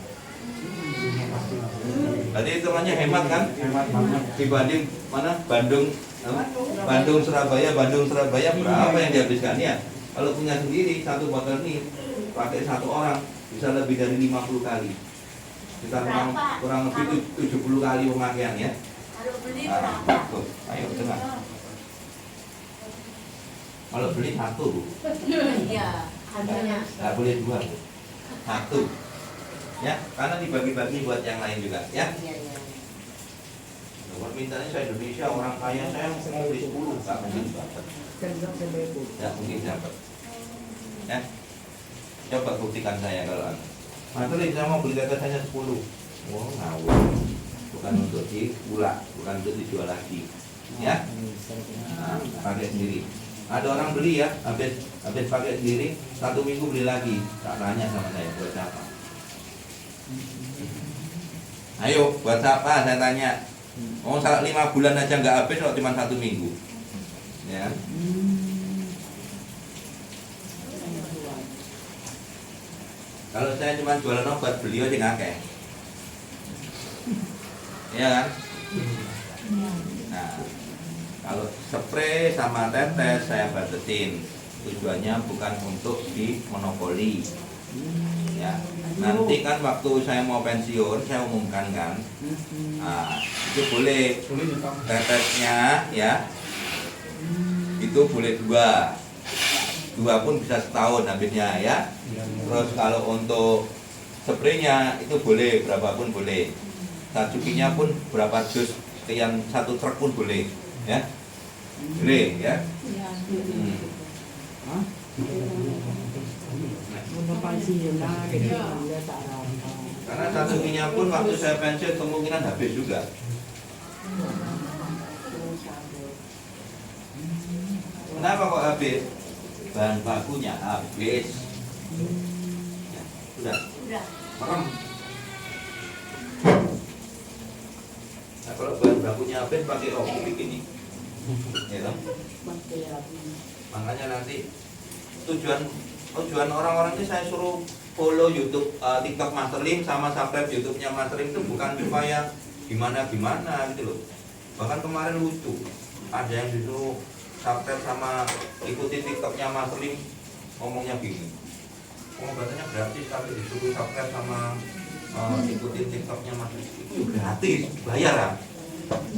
Berarti hitungannya hemat kan? Hemat banget. Dibanding mana? Bandung Surabaya berapa yang dihabiskan ya? Kalau punya sendiri satu botol ini pakai satu orang bisa lebih dari 50 kali. Kita kurang lebih 70 kali pemakaian ya. Kalau beli Nah, berapa? ayo dengar. Kalau beli satu, Iya, harganya. nggak boleh dua, satu. Ya, karena dibagi-bagi buat yang lain juga ya. Permintaannya saya Indonesia, orang kaya saya mau beli 10, nggak mungkin dapat. Nggak mungkin dapat. Ya, coba buktikan saya kalau Anda. Mas saya mau beli tetes hanya 10. Wow, ngawur. Bukan untuk diulak, bukan untuk dijual lagi. Ya, nah, pakai sendiri. Ada orang beli ya, habis pakai sendiri, 1 minggu beli lagi. Tak tanya sama saya buat siapa. Ayo, buat siapa saya tanya. Oh, 5 bulan aja nggak habis kok cuma 1 minggu. Ya. Kalau saya cuma jualan obat, beliau sih ngakeh. Iya kan? Nah, kalau spray sama tetes saya batasin. Tujuannya bukan untuk dimonopoli. Ya, nanti kan waktu saya mau pensiun saya umumkan kan, nah, itu boleh tetesnya ya, itu boleh 2 pun bisa setahun habisnya ya. Terus kalau untuk spraynya itu boleh berapapun boleh, cacukinya pun berapa dus sekian 1 truk pun boleh ya, boleh ya. Karena cacukinya pun waktu saya pensiun kemungkinan habis juga. Kenapa kok habis? Bahan bakunya habis. Ya, sudah. Udah. Merem. Nah, kalau bahan bakunya habis pakai rokok begini. Ya toh? Makanya nanti tujuan orang-orang ini saya suruh follow YouTube, TikTok Master Lim sama subscribe YouTube-nya Master Lim itu bukan supaya gimana gitu loh. Bahkan kemarin lucu, ada yang disuruh subscribe sama ikuti TikTok-nya Master Lim, ngomongnya gini. Katanya gratis tapi disuruh subscribe sama ikutin TikTok-nya Master Lim itu gratis, bayar ya?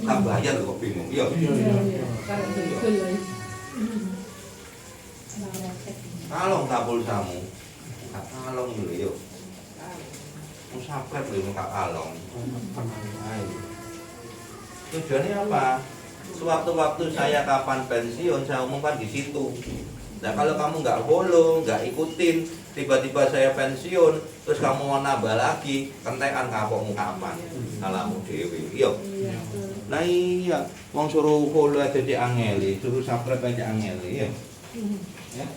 Tak bayar loh, kok bingung. Iya. Kalong tak pulsamu. Tak kalong dulu yuk. Mau subscribe dulu tak kalong. Ayo. Tujuannya apa? Sewaktu-waktu saya kapan pensiun saya umumkan di situ. Nah kalau kamu nggak follow, nggak ikutin, tiba-tiba saya pensiun, terus kamu mau nambah lagi, kentekan kapokmu kapan? Alamu dewi. Yuk. Nah iya, mau suruh follow aja di angeli, suruh subscribe aja angeli, ya. Ya.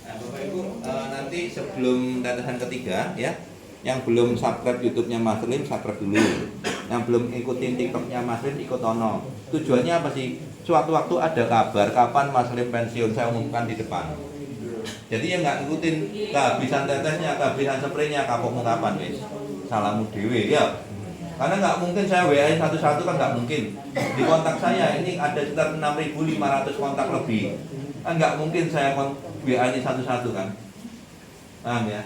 Nah, Bapak Ibu, nanti sebelum tetesan ketiga, ya, yang belum subscribe YouTube-nya Mas Lim, subscribe dulu. Yang belum ikutin TikTok-nya Mas Lim, ikut ono. Tujuannya apa sih? Suatu-waktu ada kabar kapan Mas Lim pensiun, saya umumkan di depan. Jadi yang nggak ngikutin kehabisan tetesnya, kehabisan spraynya, kapokmu kapan, wis? Salamu dewe, ya. Karena nggak mungkin saya WA satu-satu kan nggak mungkin. Di kontak saya ini ada sekitar 6.500 kontak lebih. Kan nggak mungkin saya WA ini satu-satu kan. Paham ya?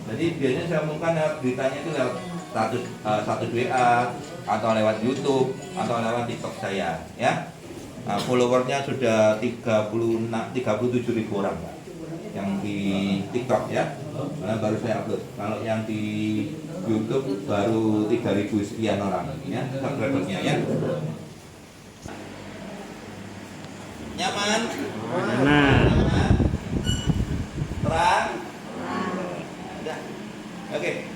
Jadi biasanya saya umumkan beritanya itu lewat status WA atau lewat YouTube atau lewat TikTok saya, ya. Nah, followernya sudah 37.000 orang yang di TikTok ya, karena baru saya upload. Kalau yang di YouTube baru 3.000 sekian orang ya subscribernya ya. Nyaman? Nah, Terang? Ya. Oke.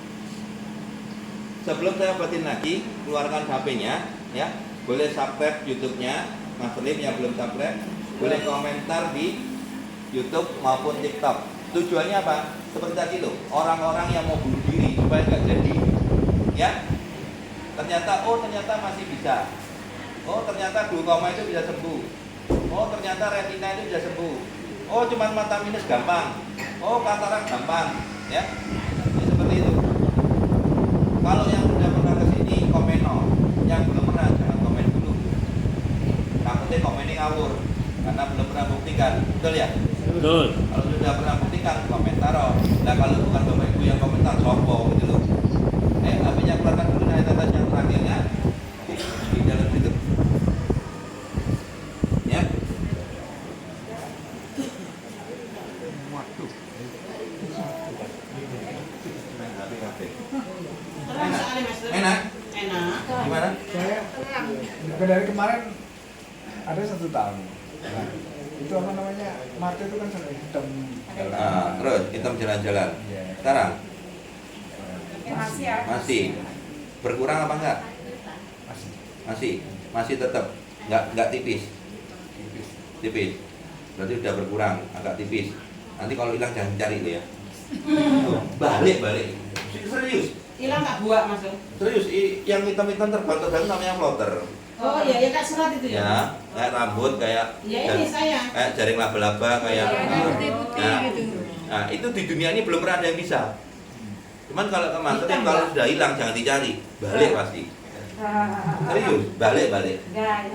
Sebelum saya batin lagi, keluarkan HP-nya ya. Boleh subscribe YouTube-nya Mas Lim yang belum subscribe, boleh komentar di YouTube maupun TikTok. Tujuannya apa? Seperti tadi loh, orang-orang yang mau bunuh diri supaya nggak jadi, ya. Ternyata masih bisa. Oh ternyata glaukoma itu bisa sembuh. Oh ternyata retina itu bisa sembuh. Oh cuman mata minus gampang. Oh katarak gampang, ya. Ya seperti itu. Kalau yang sudah pernah kesini komen no. Yang belum pernah jangan komen dulu. Takutnya komennya ngawur karena belum pernah buktikan, betul ya? betul. Kalau sudah pernah buktikan komentar. Nah kalau bukan Bapak Ibu yang komentar sopo gitu loh. HP-nya keluarkan dulu dari tetes yang terakhirnya di dalam situ. Ya. Waduh. Enak? Enak. Gimana? Saya dari kemarin ada 1 tahun. Nah, itu apa namanya? Mata itu kan sampai hitam. Nah, terus hitam jalan-jalan. Iya. Sekarang Masih ya. masih berkurang apa enggak? Masih. Masih tetap enggak tipis. Tipis. Berarti udah berkurang, agak tipis. Nanti kalau hilang jangan cari lo ya. Balik. Serius. Hilang nggak buat masuk? Serius, yang hitam-hitam terbang namanya floater. Oh iya, ya kayak surat itu ya? Ya, kayak rambut, kayak Ya ini saya. kayak jaring laba-laba, kayak putih-putih nah, gitu. nah, itu di dunia ini belum pernah ada yang bisa. Cuman kalau kemarin kalau sudah hilang jangan dicari, balik pasti. Serius, balik. Enggak.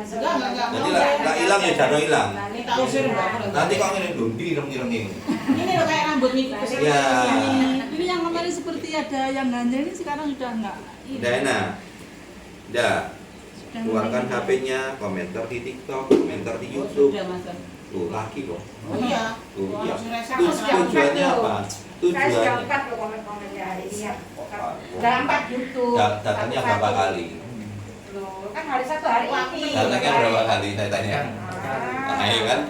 Nanti lah hilang ya jano hilang. Ini tak usir mbak. Nanti kau ngene dondi ireng-ireng. Ini loh kayak rambut nih. Ya. Ini yang kemarin seperti ada yang ganjel ini sekarang sudah enggak. Udah enak. Udah. Keluarkan HP-nya, komentar di TikTok, komentar di YouTube. Sudah masuk. Tuh laki kok. Oh iya. Tuh, iya. Aku sudah Tujuannya apa? Saya sudah Tujuannya 4 loh komen-komennya hari ini ya. Udah 4 YouTube. datangnya berapa kali? Loh, kan hari 1 hari ini. Datangnya berapa kali saya tanya? Nah, iya kan?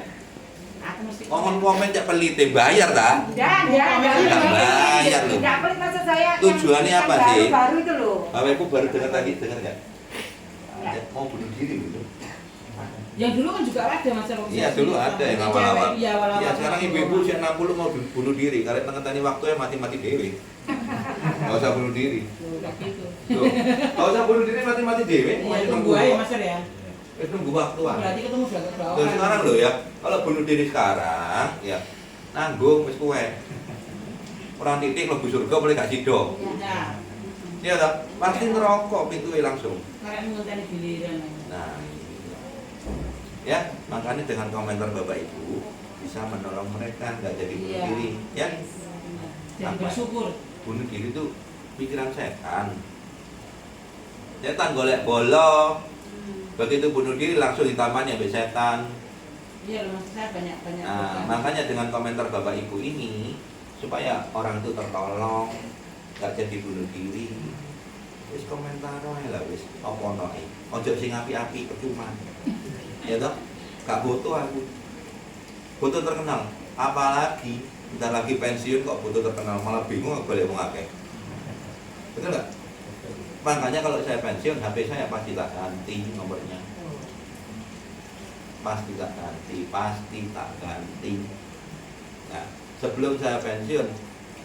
Aku mesti Komen cak pelit, bayar tak? Enggak bayar loh. Enggak pelit maksud saya. Tujuannya yang apa sih? Baru itu loh. Bapak Ibu baru dengar tadi, dengar nggak? Ya. Mau bunuh diri gitu. Yang dulu kan juga ada Mas Romi. Iya dulu ada yang awal-awal. Iya awal-awal. Iya sekarang ibu-ibu usia 60 mau bunuh diri. Karena tengah-tengah waktunya mati-mati dewi. Nggak usah bunuh diri. Udah gitu. Tuh, nggak usah bunuh diri mati-mati dewi. Iya, tunggu aja Mas ya. Tunggu waktu. Berarti ketemu sudah ke bawah. Terus sekarang loh ya, kalau bunuh diri sekarang ya nanggung wis kuwe. Orang titik lebu surga boleh gak sido. Nah, Iya toh? Pasti ngerokok pintunya langsung. karena menguntani giliran. Nah, ya makanya dengan komentar Bapak Ibu bisa menolong mereka nggak jadi bunuh Iya. diri, ya. Jadi Apa? bersyukur. Bunuh diri itu pikiran setan. Setan golek bolo. Begitu bunuh diri langsung ditampani oleh setan. Iya loh Mas, saya banyak. Nah, makanya dengan komentar Bapak Ibu ini supaya orang itu tertolong, nggak jadi bunuh diri. Wis komentar ae lah wis apa noe. Ojo sing api-api percuma. Ya toh? Gak butuh aku. Butuh terkenal. Apalagi bentar lagi pensiun kok butuh terkenal, malah bingung golek wong akeh. Betul nggak? Makanya kalau saya pensiun HP saya pasti tak ganti nomornya. Pasti tak ganti. Nah, sebelum saya pensiun,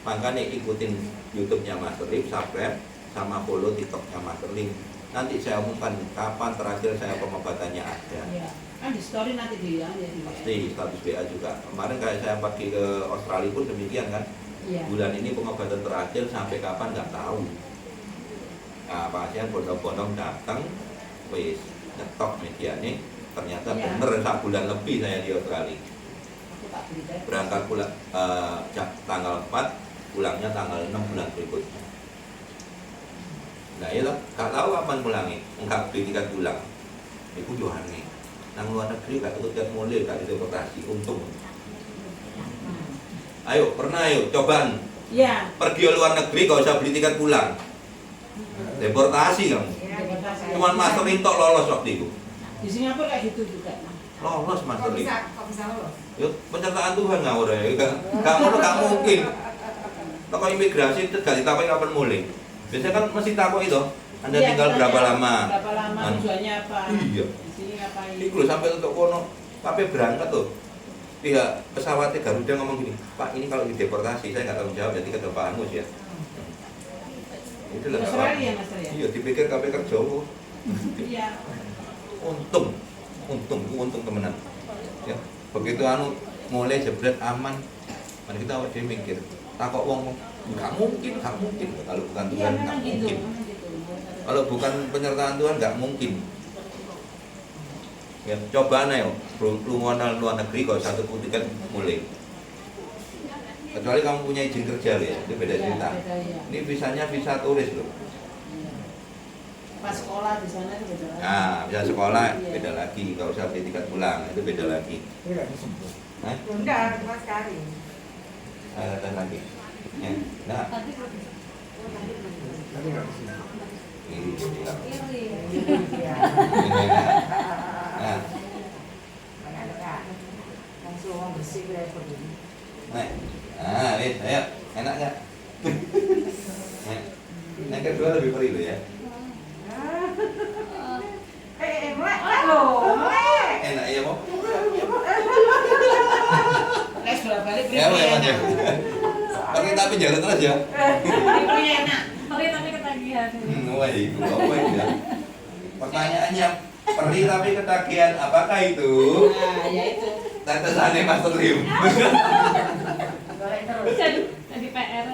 makanya ikutin YouTube-nya Mas Rif, subscribe sama follow TikTok-nya Mas Rif. Nanti saya umumkan kapan terakhir saya pengobatannya ada. Iya. Kan di story nanti dia ya di Pasti status WA juga. Kemarin kayak saya pergi ke Australia pun demikian kan. Iya. Bulan ini pengobatan terakhir sampai kapan nggak tahu. Nah, pasien bondong-bondong datang, wis nyetok media nih. Ternyata Iya. bener 1 bulan lebih saya di Australia. Aku tak berita. Berangkat pulang tanggal 4, pulangnya tanggal 6 bulan berikutnya. Nah, ya gak tahu kapan pulangnya, enggak beli tiket pulang. Itu Johan nih. Nang luar negeri gak ikut tiket mulai, gak deportasi, untung. Ayo, pernah ayo, cobaan. Iya. Pergi ke luar negeri gak usah beli tiket pulang. Deportasi kamu. Cuman Master Rintok lolos waktu itu. Di Singapura kayak gitu juga. Lolos Master Kok Rintok. bisa lolos? Yuk, penyertaan Tuhan ngawur ya. Gak mungkin. Toko imigrasi itu gak ditakoki kapan mulai. Biasanya kan mesti takut itu. Anda Iya, tinggal berapa ditanya lama? Berapa lama, Anu. tujuannya apa? Iya. Di sini ngapain? Iku lho sampai untuk kono. Tapi berangkat tuh. Pihak pesawatnya Garuda ngomong gini, Pak ini kalau dideportasi saya nggak tanggung jawab jadi ke Pak Angus ya. Itu lah. Australia Mas ya? Iya dipikir KPK Jawa. Iya. Untung temenan. Ya, begitu anu mulai jebret aman. Mari kita awake dhewe mikir. Takok wong nggak mungkin kalau bukan Iya Tuhan nggak memang gitu. mungkin. Memang gitu. Kalau bukan penyertaan Tuhan nggak mungkin. Ya, coba ayo, luar negeri kalau satu tiket mulai. Kecuali kamu punya izin kerja ya, itu beda Iya, cerita. beda, iya. Ini visanya visa turis loh. Iya. Pas sekolah di sana itu beda lagi. Nah, visa sekolah Iya. beda lagi, nggak usah beli tiket pulang, itu beda lagi. Ini nggak disebut. Hah? Enggak, cuma sekali. Ada lagi. Ya. Nah, Tadi nggak disebut. ini dia. Iya. Nah, Langsung ngomong bersih level ini. nah, wis, ayo, enak nggak? Nah, yang kedua lebih perih loh ya. Melek loh, melek. Enak ya mau? Les bolak-balik Ya, boleh mas ya. Pakai tapi jalan terus ya. Beli enak. Oke, tapi ketagihan. Wah, itu apa ya? Pertanyaannya, perih tapi ketagihan, apakah itu? Nah, ya itu. Tetesannya Mas Rim. Goreng terus. Jadi PR.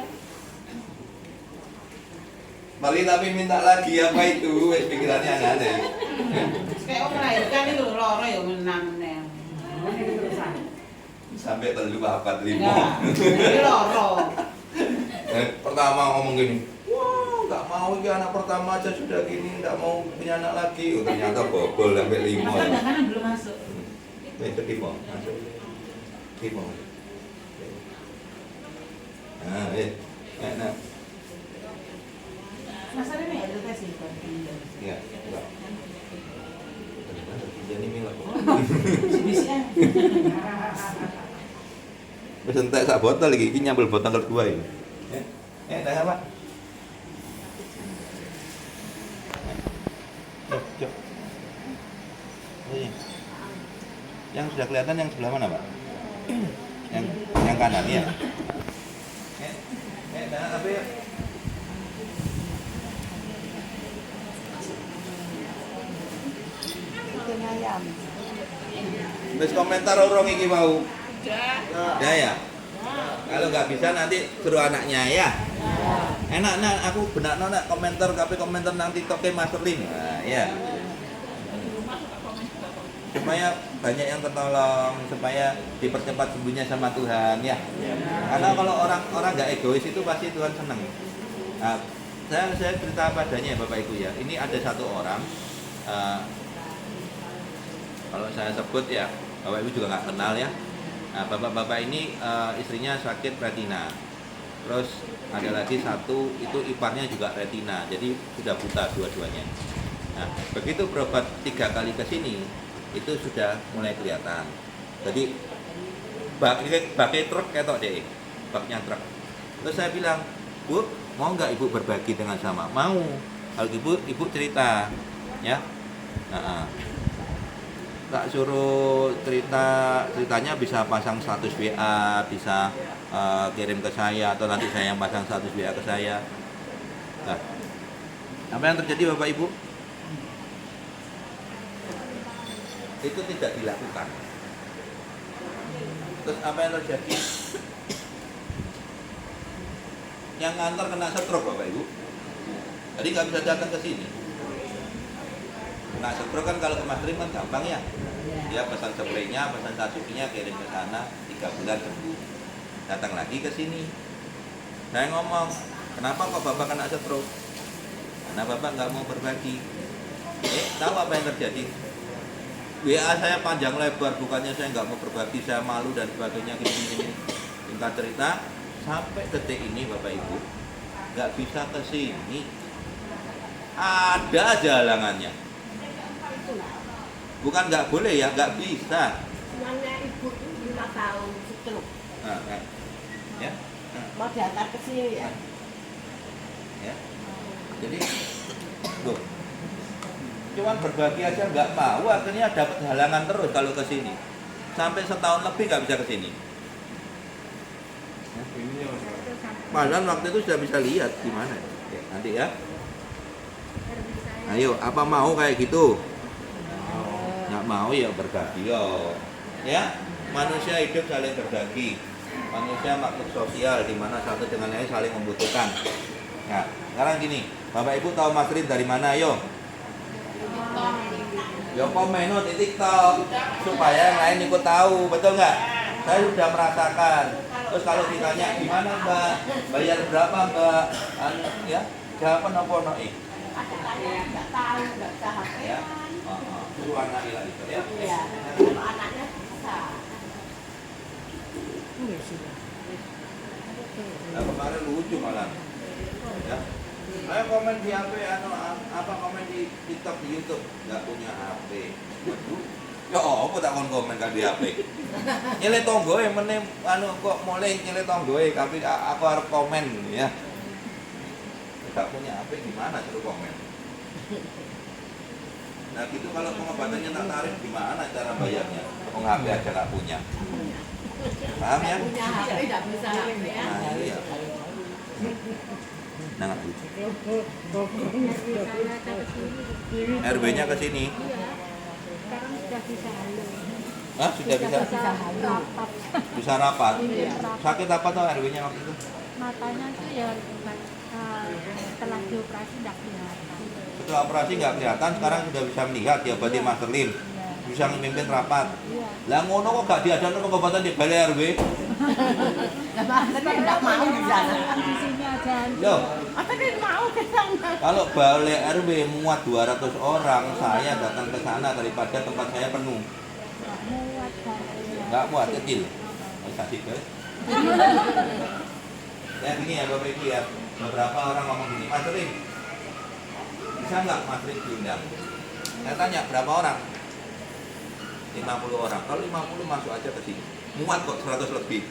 Perih tapi minta lagi, apa itu? Wes pikirannya aneh-aneh. Kayak orang melahirkan itu loro ya menang menang. Sampai telu 4 5. Enggak, jadi loro. Pertama ngomong gini, wah nggak mau ini anak pertama aja sudah gini, nggak mau punya anak lagi. Oh, ternyata bobol sampai 5. Masa makanan belum masuk. Itu Timo, masuk. Timo. Nah, enak. Masa ini ya tes sih kan. Ya, enggak. Jadi milak. Bisa. Wis entek sak botol iki nyambel botol kedua iki. Dah apa? Cok. Yang sudah kelihatan yang sebelah mana, Pak? yang kanan ya. Apa ya? Terus komentar orang iki mau. Udah ya. Kalau nggak bisa nanti suruh anaknya ya. Enak aku benak nak komentar komentar nang TikTok Mas Erlin. Nah, ya. Supaya banyak yang tertolong, supaya dipercepat sembuhnya sama Tuhan ya. Karena kalau orang nggak egois itu pasti Tuhan seneng. Nah, saya cerita padanya Bapak Ibu ya. Ini ada satu orang, kalau saya sebut ya Bapak Ibu juga nggak kenal ya. Nah, bapak-bapak ini istrinya sakit retina. Terus ada lagi satu itu iparnya juga retina, jadi sudah buta dua-duanya. Nah, begitu berobat 3 kali ke sini itu sudah mulai kelihatan. Jadi pakai truk ketok deh, baknya truk. Terus saya bilang, Bu, mau nggak ibu berbagi dengan sama? Mau. Kalau ibu cerita, ya. Nah, tak suruh ceritanya bisa pasang status WA, bisa kirim ke saya atau nanti saya yang pasang status WA ke saya. Nah, apa yang terjadi Bapak Ibu? Itu tidak dilakukan. Terus apa yang terjadi? Yang ngantar kena stroke Bapak Ibu. Jadi nggak bisa datang ke sini. Kena stroke kan kalau ke Mas Rim kan gampang ya. Dia pesan spraynya, pesan tasukinya, kirim ke sana, 3 bulan sembuh. Datang lagi ke sini. Saya ngomong, kenapa kok Bapak kena stroke? Karena Bapak nggak mau berbagi. Tahu apa yang terjadi? WA saya panjang lebar, bukannya saya nggak mau berbagi, saya malu dan sebagainya gini. Singkat cerita, sampai detik ini Bapak Ibu nggak bisa ke sini. Ada aja halangannya. Bukan nggak boleh ya, nggak bisa. Namanya ibu 5 tahun stroke. Ya. Mau diantar ke sini ya. Ya. Jadi, loh, cuman berbagi aja nggak mau, akhirnya dapat halangan terus kalau ke sini. Sampai setahun lebih nggak bisa ke sini. Padahal waktu itu sudah bisa lihat gimana. Oke, nanti ya. Ayo, apa mau kayak gitu? Nggak mau ya berbagi yo. Ya, manusia hidup saling berbagi. Manusia makhluk sosial di mana satu dengan lain saling membutuhkan. Nah, sekarang gini, Bapak Ibu tahu Mas Rin dari mana? Yo. Ya komen di TikTok supaya yang lain ikut tahu, betul nggak? Saya sudah merasakan. Terus kalau ditanya gimana Mbak, bayar berapa Mbak? Ya, jawaban apa no? Ada tanya nggak tahu, nggak bisa HP. Ya, suruh anak hilang itu ya. Iya, kalau anaknya bisa. Nah, kemarin lucu malah. Ya. Ayo komen di HP atau apa komen di TikTok, di YouTube, nggak punya HP. Ya apa tak komen kan di HP. Nyele tonggoe meneh kok mulai nyele tonggoe tapi aku harus komen ya. Nggak punya HP gimana suruh komen. Nah gitu kalau pengobatannya tak tarif gimana cara bayarnya? HP aja nggak punya. Paham ya? Punya HP nggak bisa HP ya. Nah, iya. Nah, RW-nya ke sini. Sekarang sudah bisa halo. Hah, sudah bisa Rapat. bisa rapat. Sakit apa tuh RW-nya waktu itu? Matanya tuh ya setelah dioperasi tidak kelihatan. Setelah operasi nggak kelihatan, sekarang sudah bisa melihat ya berarti Mas Erlin. Bisa memimpin rapat. Lah ngono kok gak diadakan pengobatan di balai RW? Lah Mas kan nggak mau di sana. Di sini aja. Loh, Mas kan mau ke sana. kalau balai RW muat 200 orang, saya datang ke sana daripada tempat saya penuh. Muat banget. Nggak muat, kecil. Bisa sih, guys. Ya gini ya Bapak Ibu ya, beberapa orang ngomong gini, Mas Rin, bisa nggak Mas Rin diundang? Saya tanya, berapa orang? 50 orang. Kalau 50 masuk aja ke sini. Muat kok 100 lebih.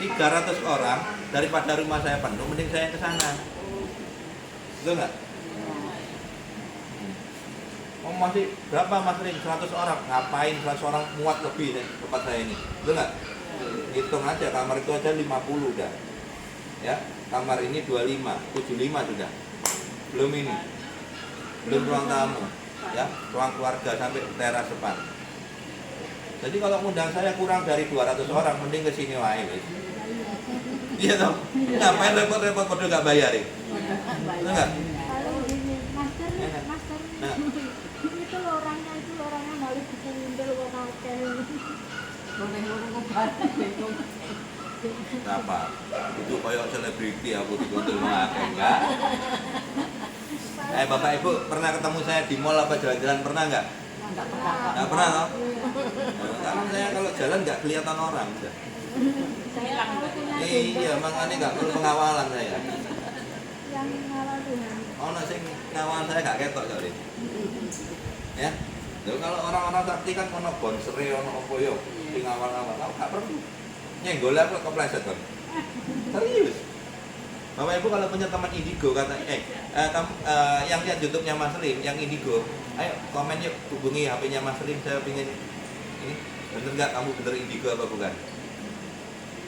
300 orang daripada rumah saya penuh, mending saya ke sana. Betul nggak? masih berapa Mas Rim? 100 orang. Ngapain 100 orang muat lebih nih tempat saya ini? Betul nggak? Hitung aja, kamar itu aja 50 udah. Ya, kamar ini 25, 75 sudah. Belum ini. Belum ruang tamu. Ya, ruang keluarga sampai teras depan. Jadi kalau ngundang saya kurang dari 200 orang, mending ke sini wae wis. Iya toh? Ngapain repot-repot padahal nggak bayar ya? Betul nggak? Kalau gini, master, Nah. itu orangnya malah bikin ngindel kok kakek. Kenapa? Itu koyok selebriti aku dikumpul ngakeh enggak? Bapak Ibu pernah ketemu saya di mall apa jalan-jalan pernah enggak? Enggak pernah toh? Karena saya kalau jalan enggak kelihatan orang udah. Iya, makanya enggak perlu pengawalan saya. Yang ngawal Tuhan. Ono sing ngawal saya enggak ketok kok. Ya. Lho kalau orang-orang sakti kan ono bonsere ono opo yo sing ngawal-ngawal. Aku enggak perlu. Nyenggol aku kepleset kan. Serius. Bapak Ibu kalau punya teman indigo kata yang lihat YouTube-nya Mas Lim yang indigo, ayo komen yuk, hubungi HP-nya Mas Lim, saya pingin ini bener nggak kamu bener indigo apa bukan?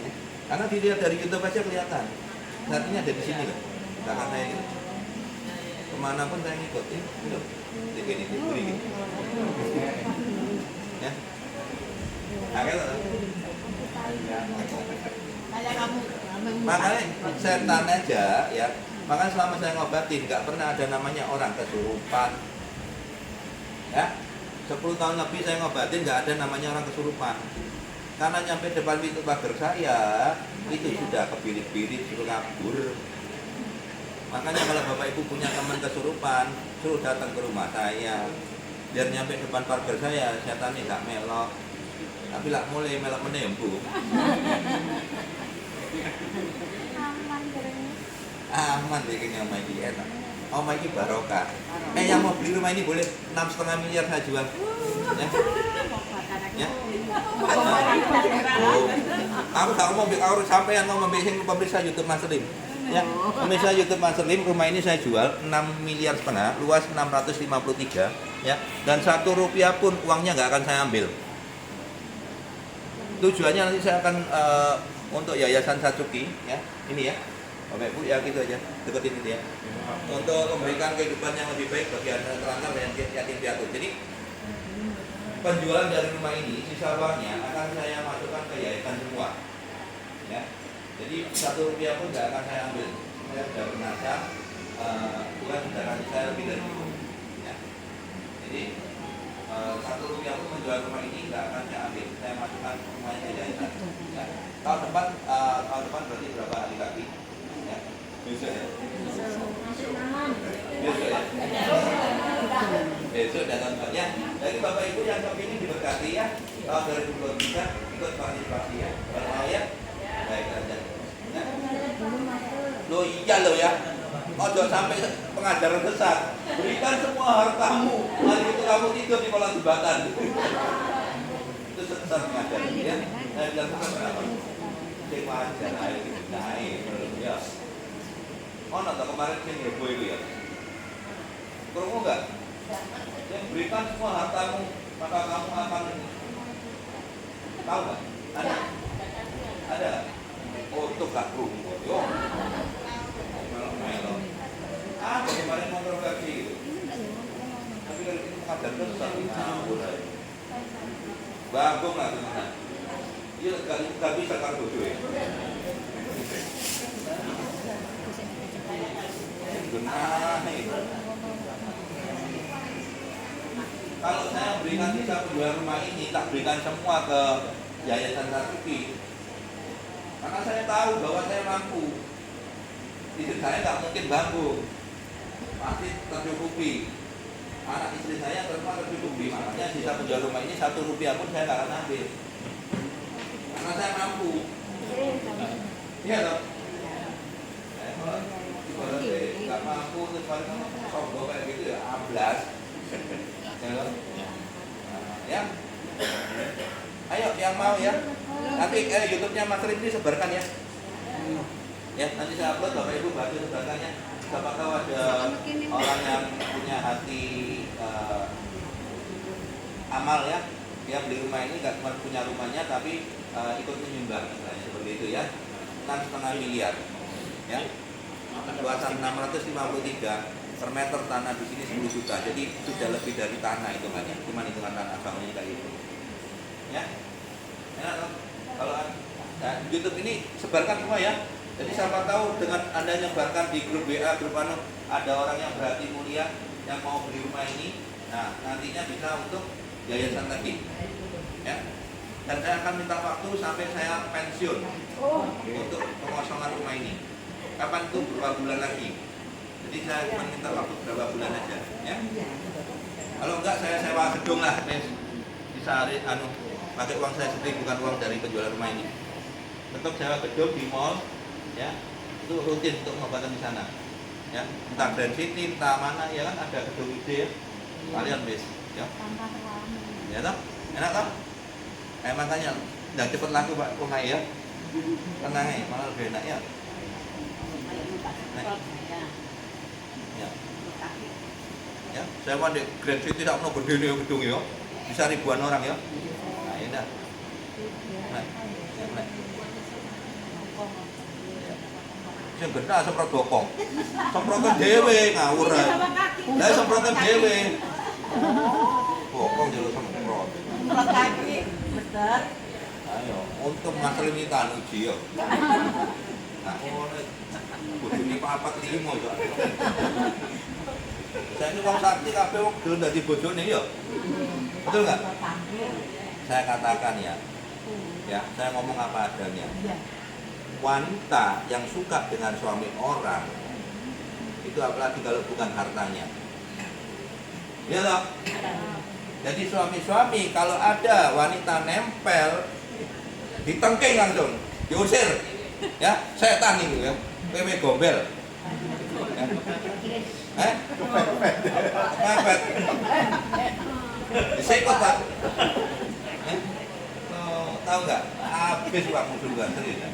Ya. Karena dilihat dari YouTube aja kelihatan. Artinya ada di sini loh. Belakang saya gitu. Kemana pun saya ngikutin, udah. Ini begini. Ya. Akhirnya makanya setan aja ya, makanya selama saya ngobatin nggak pernah ada namanya orang kesurupan ya. 10 tahun lebih saya ngobatin nggak ada namanya orang kesurupan, karena nyampe depan pintu pagar saya itu sudah kebirit-birit suruh kabur. Makanya kalau Bapak Ibu punya teman kesurupan, suruh datang ke rumah saya biar nyampe depan pagar saya, setannya nggak melok. Tapi lah mulai melok menembu. Aman keren. Aman deh kayaknya omah ini enak. Omah ini barokah. Yang mau beli rumah ini boleh 6,5 miliar saya jual. Ya. Ya. Oh. Aku tak mau bikin sampai yang mau membikin pemirsa YouTube Mas Lim. Ya, pemirsa YouTube Mas Lim, rumah ini saya jual 6,5 miliar, luas 653 ya. Dan 1 rupiah pun uangnya nggak akan saya ambil. Tujuannya nanti saya akan untuk Yayasan Satsuki ya, ini ya Bapak Ibu ya, gitu aja, deketin ini ya, untuk memberikan kehidupan yang lebih baik bagi anak terlantar dan yatim piatu. Jadi penjualan dari rumah ini sisa uangnya akan saya masukkan ke yayasan semua ya. Jadi 1 rupiah pun nggak akan saya ambil. Saya sudah bernasab, Tuhan sudah kasih saya lebih dari itu ya. Jadi 1 rupiah pun menjual rumah ini nggak akan saya ambil, saya masukkan semuanya ke yayasan ya. Tahun depan berarti berapa hari lagi ya? Besok ya? Besok ya? Besok dan tahun depan ya. Jadi Bapak Ibu yang kepingin diberkati ya, tahun 2023 ikut partisipasi ya. Kalau mau ya, baik aja ya. Loh iya loh ya, ojo sampai pengajaran besar. Berikan semua hartamu, hari itu kamu tidur di kolam jembatan. Itu sesat pengajaran ya. Saya bilang sesat berapa? Sing wajar ae naik ya. Nonton kemarin sing heboh itu ya. Krungu enggak? Yang berikan semua hartamu, maka kamu akan tahu enggak? Ada? Ada? Oh, itu gak krungu. Yo. Melo-melo. Apa kemarin kontroversi itu? Tapi kalau itu pengajaran besar ngawur aja. Bagong lah teman-teman. Iya, gak bisa kan bodoh ya. Benar. Kalau saya berikan sisa penjual rumah ini, tak berikan semua ke Yayasan Satsuki. Karena saya tahu bahwa saya mampu. Istri saya nggak mungkin bangkrut, pasti tercukupi. Anak istri saya semua tercukupi. Makanya sisa penjual rumah ini 1 rupiah pun saya nggak akan ambil. Karena saya mampu. Iya toh? Saya kalau nggak mampu terus paling sombong kayak gitu ya, ablas. Ya. Ayo yang mau ya. Nanti YouTube-nya Mas Rim ini sebarkan ya. Ya, nanti saya upload, Bapak Ibu bantu sebarkannya. Siapa tahu ada orang yang punya hati amal ya, dia beli rumah ini nggak cuma punya rumahnya tapi ikut menyumbang misalnya seperti itu ya, 6,5 miliar ya, luasan 653 per meter tanah di sini 10 juta, jadi sudah lebih dari tanah hitungannya, cuma hitungan tanah bangunnya kayak gitu ya. Kalau YouTube ini sebarkan semua ya. Jadi siapa tahu dengan Anda nyebarkan di grup WA, grup anu, ada orang yang berhati mulia yang mau beli rumah ini, nah nantinya bisa untuk yayasan tadi ya. Dan saya akan minta waktu sampai saya pensiun untuk pengosongan rumah ini. Kapan tuh? Berapa bulan lagi? Jadi saya cuma minta waktu berapa bulan aja ya. Kalau enggak saya sewa gedung lah, bisa pakai uang saya sendiri, bukan uang dari penjualan rumah ini. Tetap sewa gedung di mall ya, itu rutin untuk pengobatan di sana ya, entah Grand City, entah mana ya kan, ada gedung ide ya, kalian bis ya, ya toh, enak toh, makanya udah cepet laku Pak rumah ya, tenang ya, malah lebih enak ya. Ya, ya, saya mau di Grand City tidak mau berdiri gedung ya, bisa ribuan orang ya, nah ini dah, sing genah semprot bokong. Semprotan dhewe ngawur ae. Lah semprotan dhewe. Bokong jero semprot. Semprot kaki, bener. Ayo, untuk ngasrimitan uji yo. Nah, ngono. Bojone 4 5 yo. Saya ini wong sakti kabeh wong gelem dadi bojone yo. Betul enggak? Saya katakan ya. Ya, saya ngomong apa adanya. Wanita yang suka dengan suami orang itu apalagi kalau bukan hartanya, ya loh. Jadi suami-suami kalau ada wanita nempel ditengking langsung, diusir ya, setan itu ya, wewe gombel ya. Mepet disekot Pak. Tahu nggak? Habis uangmu duluan serius.